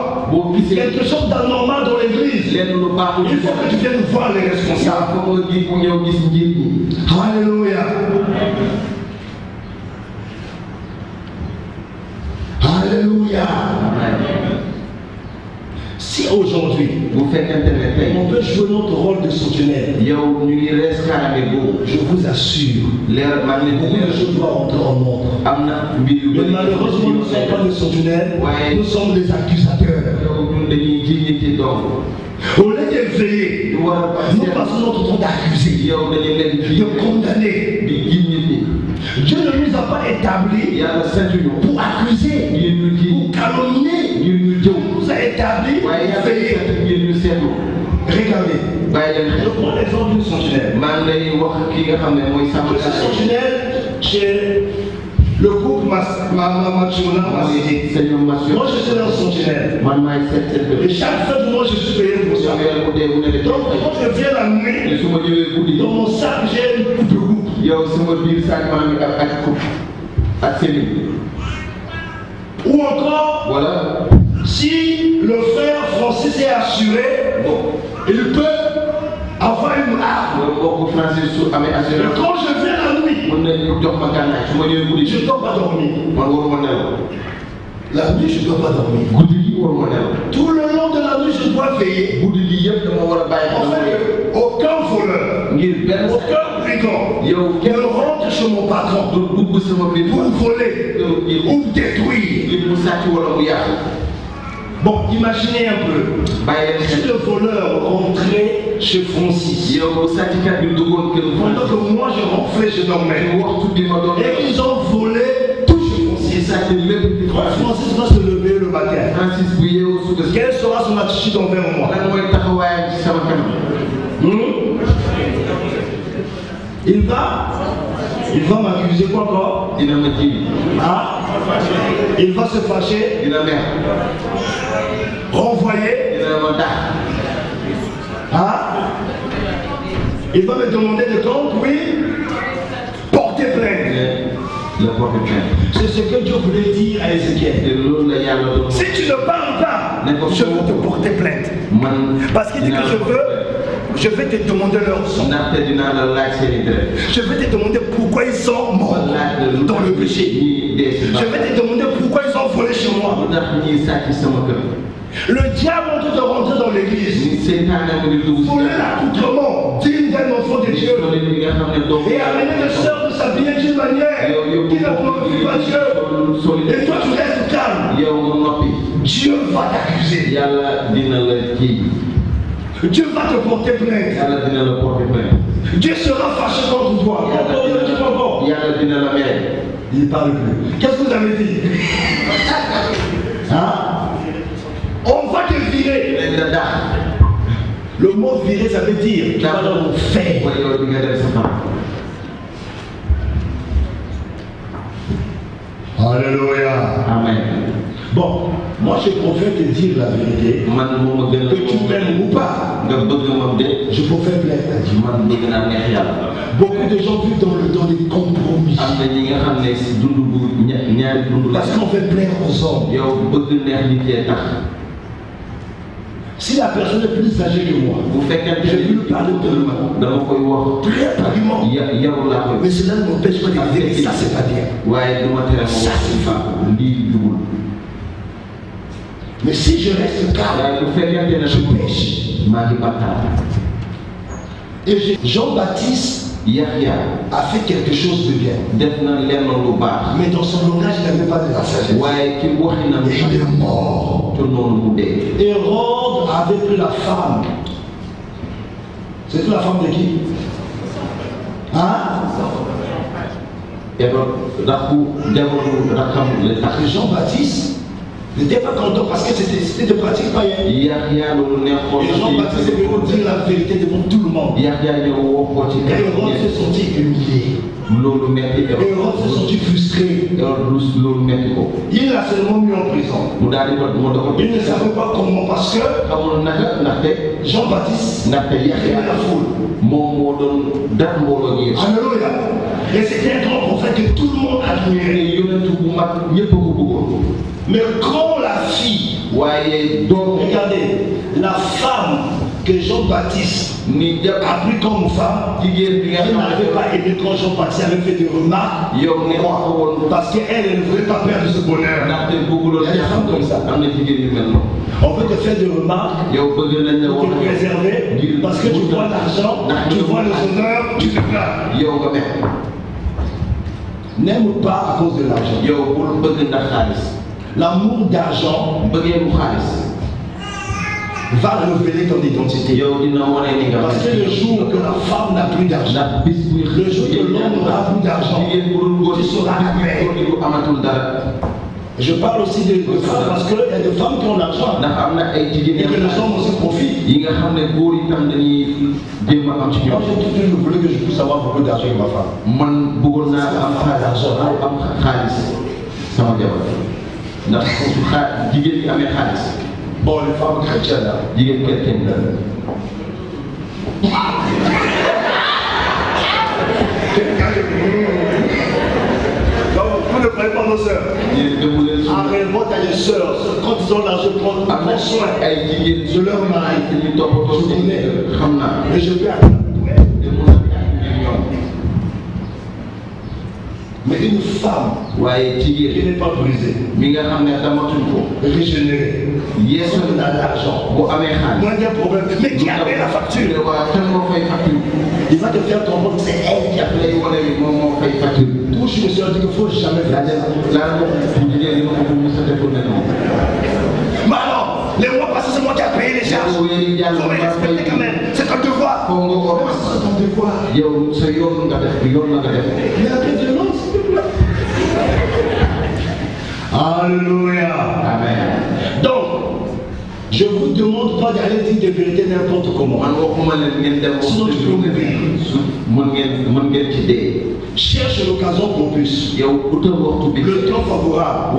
quelque chose d'anormal dans l'église, il faut que tu viennes voir les responsables. Alléluia. Alléluia. Si aujourd'hui, on veut jouer notre rôle de sentinelle, je vous assure, beaucoup de choses doivent entrer en ordre. Mais malheureusement, nous ne sommes pas des sentinelles, nous sommes des accusateurs. Au lieu de veiller, nous passons notre temps d'accuser, de condamner. Dieu ne nous a pas établis pour accuser, pour calomnier. Il nous a établis pour veiller. Regardez. Je prends l'exemple d'une sentinelle. Je suis sentinelle chez le groupe Machuna. Moi je suis un sentinelle. Et chaque fin du mois je suis payé pour ça. Donc quand je viens la nuit, dans mon sac j'ai une coupe de coupe. Ou encore, si le frère Francis est assuré, il peut avoir une arme. Et quand je viens la nuit, je ne dois pas dormir. La nuit, je ne dois pas dormir. Tout le long de la nuit, je dois veiller. En fait, aucun voleur, aucun brigand ne rentre chez mon patron pour voler ou détruire. Bon, imaginez un peu. Si le voleur rentrait chez Francis, pendant que moi je rentrais, je dormais, et ils ont volé tout chez Francis. Francis va se lever le matin. Quelle sera son attitude envers moi? Il va m'accuser quoi encore? dina ma ji. Ah, il va se fâcher. dina mer. Renvoyer. dina ma dàq. Ah, il va me demander de compte, oui. Porter plainte. Le porte plainte. C'est ce que Dieu voulait dire à Ézéchiel. te loolu la yàlla doon. Si tu ne parles pas, je vais te porter plainte. man. Parce qu'il dit que je vais te demander leur sang. ndaxte dinaa la laaj seen i deret. Je vais te demander pourquoi ils sont morts dans le péché. Je vais te demander pourquoi ils ont volé chez moi. lu tax ñii sàcc sama kër. Le diable en train de rentrer dans l'église. ni seytaane mu ngi dugg si. Voler l'accoutrement digne d'un enfant de Dieu. Et amener le sœur de s'habiller d'une manière qui ne glorifie pas Dieu. Et toi tu restes calme. yow nga noppi. Dieu va t'accuser. yàlla dina la kii. Dieu va te porter plainte. yàlla dina la porter plainte. Dieu sera fâché contre toi. yàlla dina la mere. Il ne parle plus. Qu'est-ce que vous avez dit? Hein? On va te virer. dañ la dàq. Le mot virer, ça veut dire tu vas dans l'enfer. mooy yow di nga dem sa fan. Alléluia. amen. Bon, moi je préfère te dire la vérité. man moo ma gën a. Que tu m'aimes ou pas. nga bëgg ma de. Je préfère plaire à Dieu. man bëgg naa neex yàlla. Beaucoup de gens vivent dans des compromis. am na ñi nga xam ne si dund bu ñaari dund la. Parce qu'on veut plaire aux hommes. yow bëgg neex nit yee tax. Si la personne est plus âgée que moi, bu fekkente je vais lui parler de dama koy wax. très poliment. yow laa koy. Mais cela ne m'empêche pas de dire que ça c'est pas bien. waaye du ma tere Ça c'est pas. lii dugul. Mais si je reste calme, waaye bu fekkente ne je pêche. maa ngi bàkkaar. Et Jean-Baptiste Yaxya a fait quelque chose de bien. def na lenn lu baax. Mais dans son langage, il n'avait pas de la sagesse. waaye ci waxinam. Et il est mort. te noonu mu dee. Hérode avait pris la femme. C'était la femme de qui? Hein? Hérode rakku jabaru rakkam la tax. Et Jean-Baptiste n'était pas content parce que c'était de pratique païenne. Yaxya loolu neexoon. Et Jean-Baptiste est venu dire la vérité devant tout le monde. Yaxya ñëw woo ko ci Et Hérode s'est senti humilié. loolu metti Hérode s'est senti frustré. loolu metti ko. Il l'a seulement mis en prison. mu daal di ko mu doon. Il ne savait pas comment parce que xamul naka ndaxte. Jean-Baptiste ndaxte était Yaxya la foule. moom moo doon dara mbooloo gi. Alléluia. Et c'était un grand prophète que tout le monde admirait. yonentu bu mag ñëpp a ko bëggoon. Mais quand la fille, waaye doom. regardez, la femme que Jean-Baptiste ni a pris comme femme, jigéen bi nga elle xam n'avait pas aimé quand Jean-Baptiste avait fait des remarques. yow ne wax ko woon. Parce qu'elle ne voulait pas perdre ce bonheur. ndaxte bëgguloon. Il y a des femmes comme ça. am na jigéen yu mel noonu. On peut te faire des remarques yow bëgg nañ la pour wax. te préserver parce que tu vois l'argent, tu vois les honneurs, tu te plains. yow nga mel. N'aime pas à cause de l'argent. yow bul bëgg ndax xaalis. L'amour d'argent bëggee mu xaalis. va révéler ton identité. yow dina wane ni nga. Parce que le jour que la femme n'a plus d'argent, ndax bis buy le jour que l'homme n'aura plus d'argent, jigéen bu dul góor tu seras amère. du amatul dara. Je parle aussi de femmes parce qu'il y a des femmes qui ont l'argent ndax am na ay et jigéen que les hommes aussi profitent. yi nga xam ne góor yi tam dañuy jéem a am ci Moi, ñoom. j'ai toujours voulu que je puisse avoir beaucoup d'argent avec ma femme. man bëggoon naa am xaalis sama jabar ndax su jigéen ñi amee xaalis. Bon, les femmes chrétiennes là. jigéen chrétien la. Vous ne prenez pas nos sœurs. Arrête-moi, t'as des sœurs. Quand ils ont l'argent, prends soin ay jigéen de leur mari. ñu toppatoo Je connais. xam naa. Mais je vais attendre pour elle. Mais une femme waaye qui jigéen n'est pas brisée, mi nga xam ne damatuñ ko. régénérée, yeesu qui a l'argent, bu amee xaalis. moins d'un problème, mais qui a payé la facture. waaw kan moo fay facture. Il va te faire comprendre que c'est elle qui a payé. lay wane ni moom moo fay facture. Tout je me suis dit qu'il ne faut jamais faire ça. laa moom bu jigéen ñi ma ko mos a deful ne noonu. Mais alors, les mois passés, c'est moi qui a payé les charges. Il faut me respecter quand même. C'est ton devoir. foo nga ko C'est ton devoir. yow sa yoon nga def yoon la nga def. Mais la paix de l'homme, s'il te plaît. Alléluia. Amen. Donc, Je ne vous demande pas d'aller dire des vérités n'importe comment. Sinon tu peux mourir. Cherche l'occasion propice. Le temps favorable.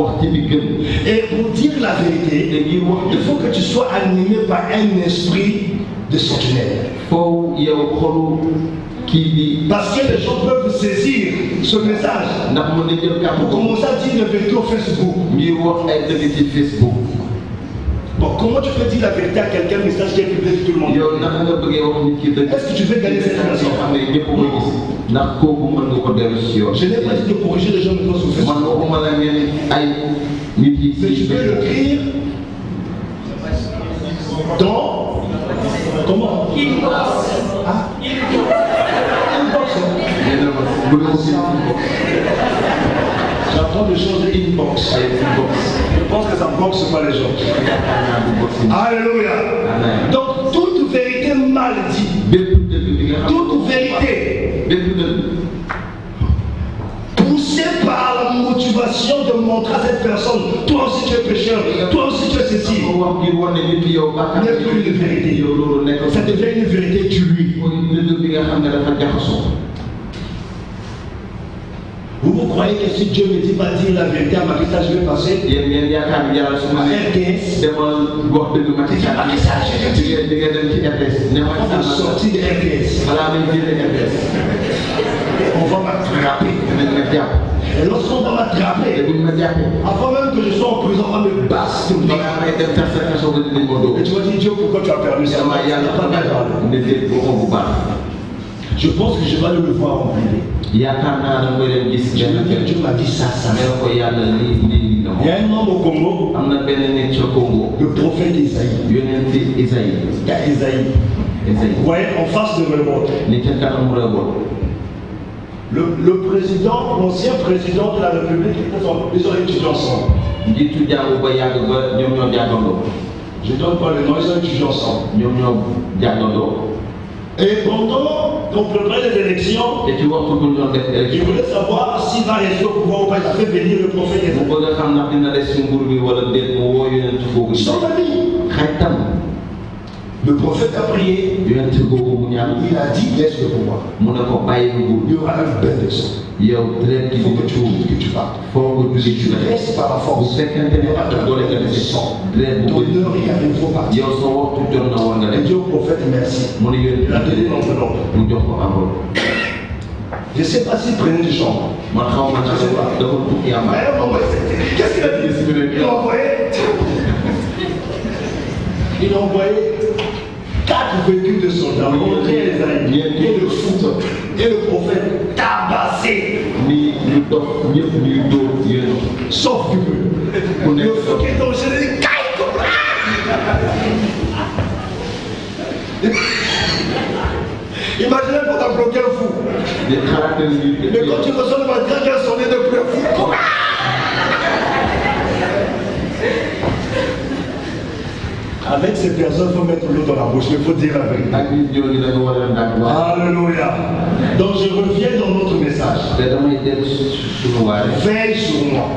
Et pour dire la vérité, il faut que tu sois animé par un esprit de sentinelle. Parce que les gens peuvent saisir ce message pour commencer à dire la vérité au Facebook. Bon, comment tu peux dire la vérité à quelqu'un, un message qui est publié de tout le monde? Est-ce que tu veux gagner cette relation? Je n'ai pas dit de corriger les gens maintenant sur Facebook. Mais tu peux le écrire dans... Comment? Ah? J'apprends des choses de inbox. Je pense que ça ne boxe pas les gens. Alléluia. Donc toute vérité mal dit, toute vérité poussée par la motivation de montrer à cette personne, toi aussi tu es pécheur, toi aussi tu es ceci, n'est plus une vérité. Ça devient une vérité tu lui. Vous croyez que si Dieu me dit pas dire la vérité à Macky Sall, je vais passer à RTS? On va sortir de RTS. On va m'attraper. Et lorsqu'on va m'attraper, avant même que je sois en prison, on va me bastonner. Et tu vas dire, Dieu, pourquoi tu as perdu ça? Je pense que je vais le voir en privé. Dieu m'a dit ça. Il y a un homme au Congo, le prophète Isaïe. Il y a Isaïe. Vous voyez, en face de Rebord. Le président, l'ancien président de la République, ils ont étudié ensemble. Je ne donne pas le nom, ils ont étudié ensemble. Et pendant qu'on préparait les élections, il voulait savoir s'il va rester au pouvoir ou pas. Il a fait venir le prophète. Son ami. Le prophète a prié. Il a dit laisse le pouvoir. Il y aura un bain de sang. Il faut que tu quittes, que tu partes. Si tu restes par la force, il y aura un bain de sang. Ton heure est arrivée, il faut partir. Et Dieu au prophète merci. Il a donné l'enveloppe. Je ne sais pas s'il prenait du champ. Je ne sais pas. Qu'est-ce qu'il a dit? Il a envoyé 4 véhicules de soldats, montrer les amis, et le foot, et le prophète tabassé. Sauf que le feu qui est dans le général, caille comme ça. Imaginez qu'on a bloqué le fou. Mais quand tu reçois le matin, tu as sonné de plus fou. Avec ces personnes, il faut mettre l'eau dans la bouche, il faut dire la vérité. Alléluia. Donc je reviens dans notre message. Veille sur moi.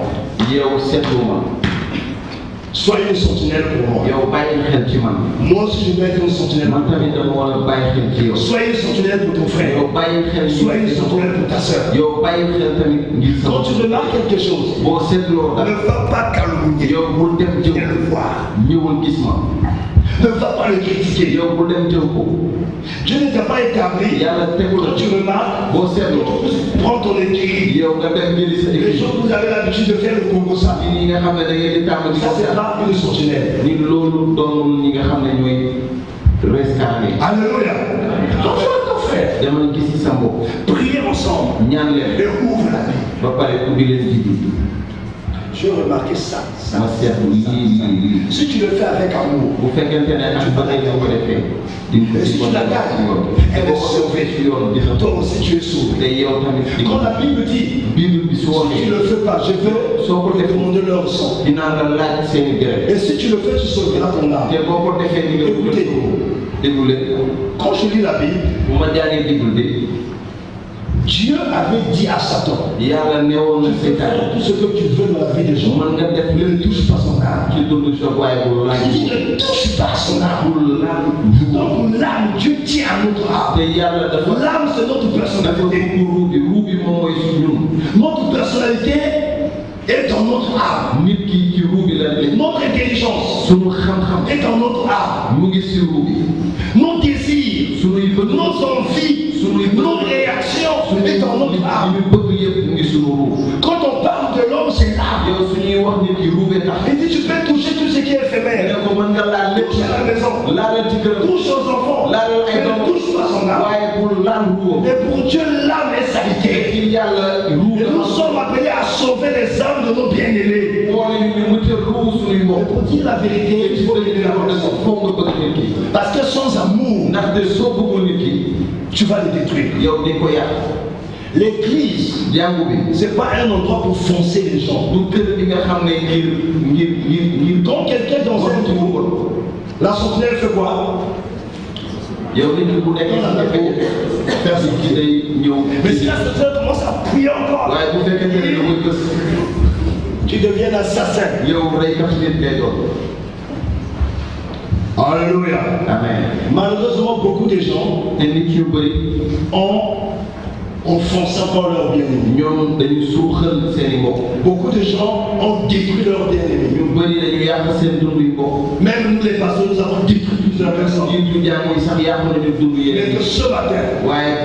Soyez une sentinelle pour moi. Moi aussi je vais être une sentinelle pour toi. Soyez une sentinelle pour ton frère. Soyez une sentinelle pour ta soeur. Quand tu remarques quelque chose, ne va pas calomnier. Viens le voir. Ne va pas le critiquer. Dieu ne t'a pas établi. Quand tu remarques, prends ton écrit. Les gens que vous avez l'habitude de faire le Congo ça. Ça c'est pas une sentinelle. Alléluia. Donc tu vas t'en faire. Priez ensemble. Et ouvre la Bible. J'ai remarqué ça. Si tu le fais avec amour, tu et si tu la gagnes, elle est sauvée. Toi aussi tu es sauvé. Quand la Bible dit, si tu ne le fais pas, je veux demander leur sang. Et si tu le fais, tu sauveras ton âme. Écoutez, quand je lis la Bible, Dieu avait dit à Satan, tu peux faire tout ce que tu veux dans la vie des gens, ne touche pas son âme. Il dit ne touche pas son âme. Donc l'âme, Dieu tient à notre âme. L'âme, c'est notre personnalité. Notre personnalité est dans notre âme. Notre intelligence est dans notre âme. Nos désirs, nos envies, nos réactions sont dans notre âme. Quand on parle de l'homme, c'est l'âme. Il dit tu peux toucher tout ce qui est éphémère. Touche à la maison, touche aux enfants, mais touche pas son âme. Et pour Dieu, l'âme est sacrée. Et nous sommes appelés à sauver les âmes de nos bien-aimés. Pour dire la vérité, il faut aimer la personne. Parce que sans amour, tu vas les détruire. L'église, ce n'est pas un endroit pour foncer les gens. Quand quelqu'un est dans un trou, la sorcière fait quoi? Mais si la sorcière commence à prier encore, tu deviens assassin. Alléluia. Amen. Malheureusement, beaucoup de gens ont foncé encore leur bien-aimé. Beaucoup de gens ont détruit leur bien-aimé. Même nous les pasteurs, nous avons détruit plusieurs personnes. Mais que ce matin,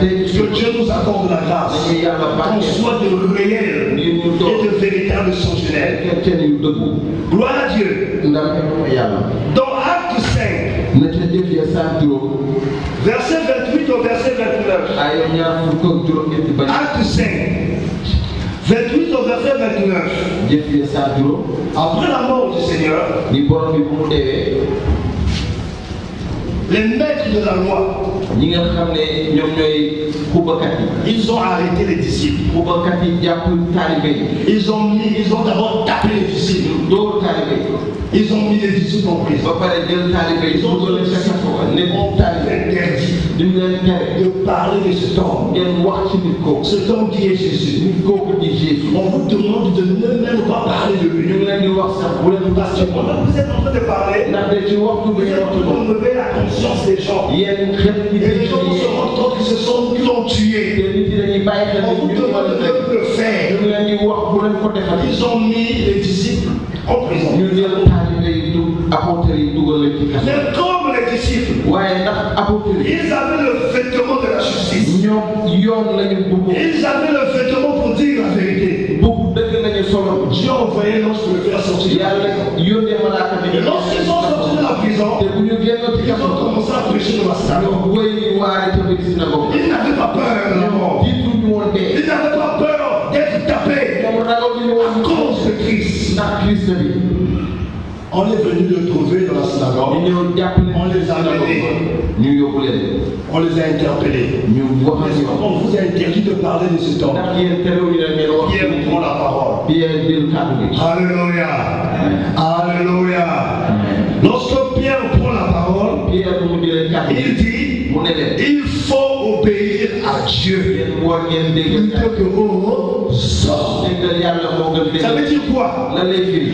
que Dieu nous accorde la grâce, qu'on soit de réels et de véritables fonctionnaires. Gloire à Dieu. Dans Acte 5, verset 28 au verset 29. Acte 5, 28 au verset 29. Après la mort du Seigneur, les maîtres de la loi, ils ont arrêté les disciples. Ils ont d'abord tapé les disciples. Ils ont mis les disciples en prison. Ils ont interdit de parler de cet homme. Cet homme qui est Jésus. On vous demande de ne même pas parler de lui. Parce que pendant que vous êtes en train de parler, vous êtes en train de lever la conscience des gens. Et les gens se rendent compte que ce sont qui l'ont tué. On vous demande de ne le faire. Ils ont mis les disciples en prison. Mais comme les disciples, ils avaient le vêtement de la justice. Ils avaient le vêtement pour dire la vérité. Dieu a envoyé l'ange pour le faire sortir. Et lorsqu'ils sont sortis de la prison, ils ont commencé à prêcher dans la synagogue. Ils n'avaient pas peur de la mort. Ils n'avaient pas peur d'être tapés à cause de Christ. On est venu le trouver dans la synagogue. On les a amenés. On les a interpellés. On vous a interdit de parler de cet homme. Pierre prend la parole. Alléluia. Alléluia. Lorsque Pierre prend la parole, il dit il faut obéir à Dieu plutôt que aux hommes. Ça veut dire quoi?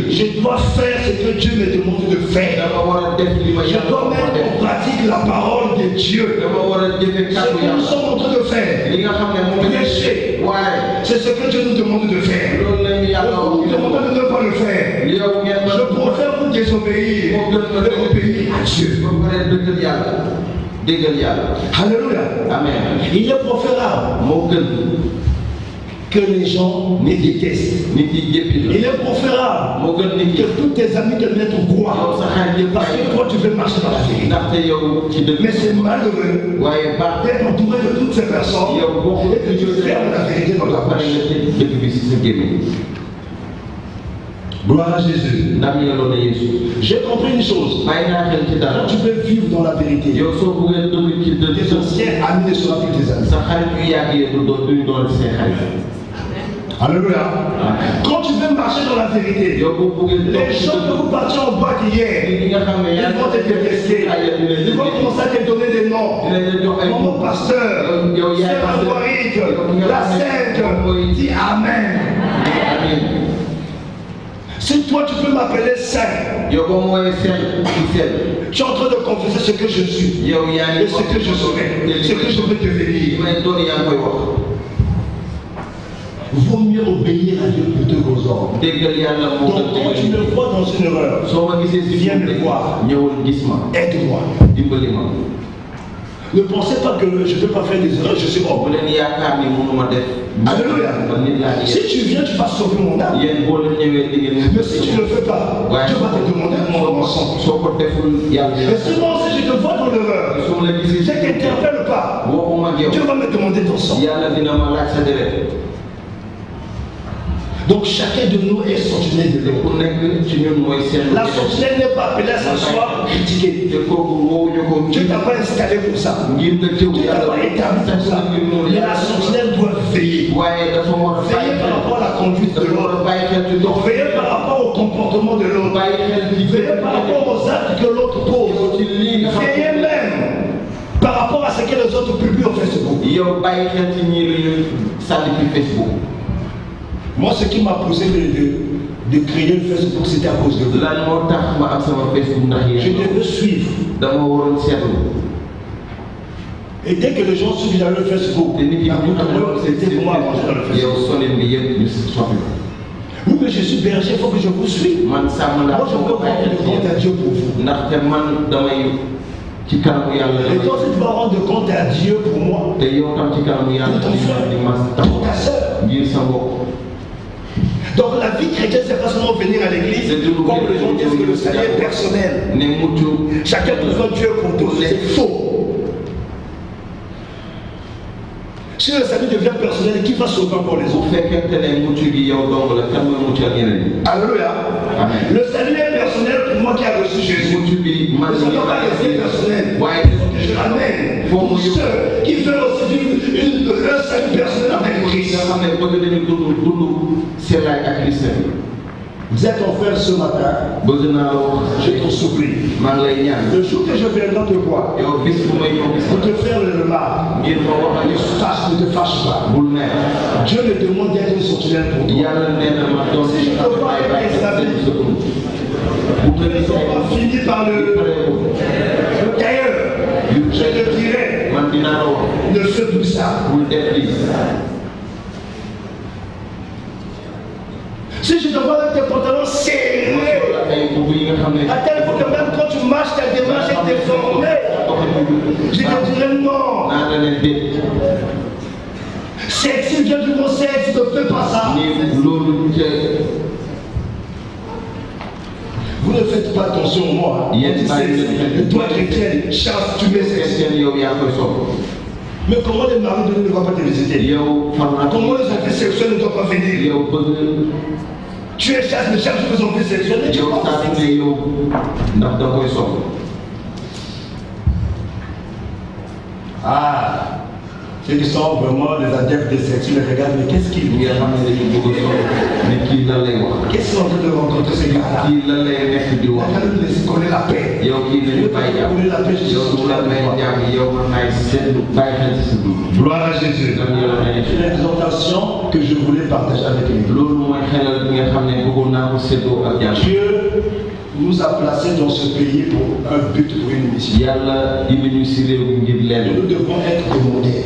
Je dois faire ce que Dieu me demande de faire. Je dois mettre en pratique la parole de Dieu. Ce que nous sommes en train de faire, prêcher, c'est ce que Dieu nous demande de faire. Nous demandons de ne pas le faire. Je préfère vous désobéir et obéir à Dieu. Alléluia. Amen. Il est préférable que les gens me détestent. Il est préférable que tous tes amis te mettent au courant. Parce que toi tu veux marcher dans la vérité. Mais c'est malheureux d'être entouré de toutes ces personnes et que tu fermes la vérité dans ta poche. Gloire à Jésus. J'ai compris une chose. Quand tu veux vivre dans la vérité, tes anciens amis ne seront plus tes amis. Alléluia. Quand tu veux marcher dans la vérité, les gens que vous partiez en boîte hier, ils vont te détester. Ils vont commencer à te donner des noms. Mon pasteur, Sœur Fabrique, la Sainte, dis Amen. Si toi tu peux m'appeler saint, tu es en train de confesser ce que je suis et ce que je serai, ce que je veux devenir. Vaut mieux obéir à Dieu plutôt qu'aux hommes. Donc quand tu me vois dans une erreur, viens me voir. Aide-moi. Ne pensez pas que je ne peux pas faire des erreurs, je suis homme. Alléluia. Si tu viens, tu vas sauver mon âme. Mais si tu ne le fais pas, Dieu va te demander mon sang. Et souvent, si je te vois dans l'erreur, je ne t'interpelle pas. Dieu va me demander ton sang. Donc chacun de nous est sentinelle de l'autre. La sentinelle n'est pas appelée à s'asseoir pour critiquer. Dieu t'a pas installé pour ça. Dieu t'a pas établi pour ça. Mais la sentinelle doit veiller. Veiller par rapport à la conduite de l'autre. Veiller par rapport au comportement de l'autre. Veiller par rapport aux actes que l'autre pose. Veiller même par rapport à ce que les autres publient au Facebook. Moi, ce qui m'a poussé de créer le Facebook, c'était à cause de vous. Je devais suivre. Et dès que les gens suivent dans le Facebook, c'était pour moi avant dans le Facebook. Oui, mais je suis berger, il faut que je vous suive. Moi, je peux rendre compte à Dieu pour vous. Et toi aussi, tu vas rendre compte à Dieu pour moi. Pour ton frère, pour ta soeur. Donc la vie chrétienne, c'est pas seulement venir à l'église, comme les gens disent que le salut est personnel. Chacun trouve Dieu pour tous, c'est faux. Si le salut devient personnel, qui va sauver encore les autres? Alléluia. Le salut est personnel pour moi qui a reçu Jésus. Mais ça ne doit pas rester personnel. Je l'amène pour ceux qui veulent aussi un salut personnel avec Christ. Vous êtes en frère ce matin, je t'en supplie. Le jour que je viendrai te voir, pour te faire le remarque, ne te fâche pas. Dieu me demande d'être sentinelle pour toi. Si je te vois être établi, ne sont pas finis par le tailleur, je te dirai, ne fais plus ça. Si je te vois avec tes pantalons serrés, à tel point que même quand tu marches, ta démarche est déformée, je te dirais non. Sexy vient du mot sexe, ne fais pas ça. Vous ne faites pas attention à moi. Toi chrétienne, chasse, tu mets sexe. Mais comment les maris ne vont pas te visiter? Comment les enfants sexuels ne doivent pas venir? Tu es chasse, mais chaque jour les enfants sexuels, tu ah, ceux qui sont vraiment des adeptes de sexe, ils regardent, mais qu'est-ce qu'ils vont faire? Qu'est-ce qu'ils sont en train de rencontrer ces gars-là? Ils connaissent la paix. Ils connaissent la paix, je suis gloire à Jésus. C'est l'exhortation que je voulais partager avec vous. Dieu nous a placés dans ce pays pour un but, pour une mission. Nous devons être des modèles.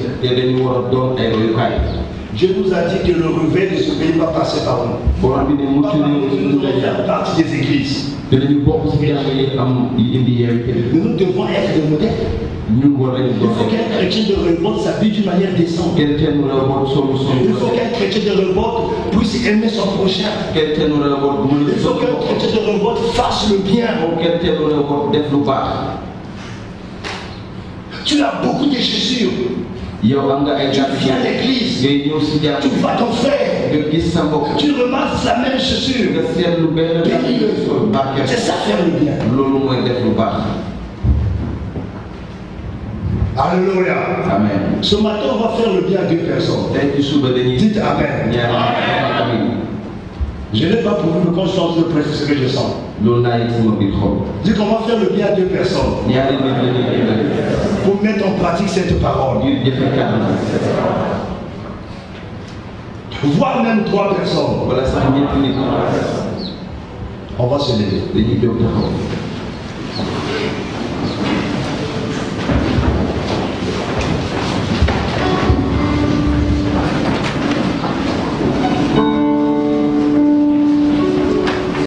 Dieu nous a dit que le réveil de ce pays va passer par nous. Nous devons faire partie des églises. Mais nous devons être des modèles. Il faut qu'un chrétien de révolte s'habille d'une manière décente. Il faut qu'un chrétien de révolte puisse aimer son prochain. Il faut qu'un chrétien de révolte fasse le bien. Tu as beaucoup de chaussures. Tu viens à l'église. Tu vois ton frère. Tu remasses la même chaussure. C'est ça faire le bien. Alléluia. Amen. Ce matin, on va faire le bien à deux personnes. Dites Amen. Je n'ai pas pour vous quand je chante le prêcher ce que je sens. Dites qu'on va faire le bien à deux personnes. Pour mettre en pratique cette parole. Voire même trois personnes. On va se lever. dañuy jóg taxaw.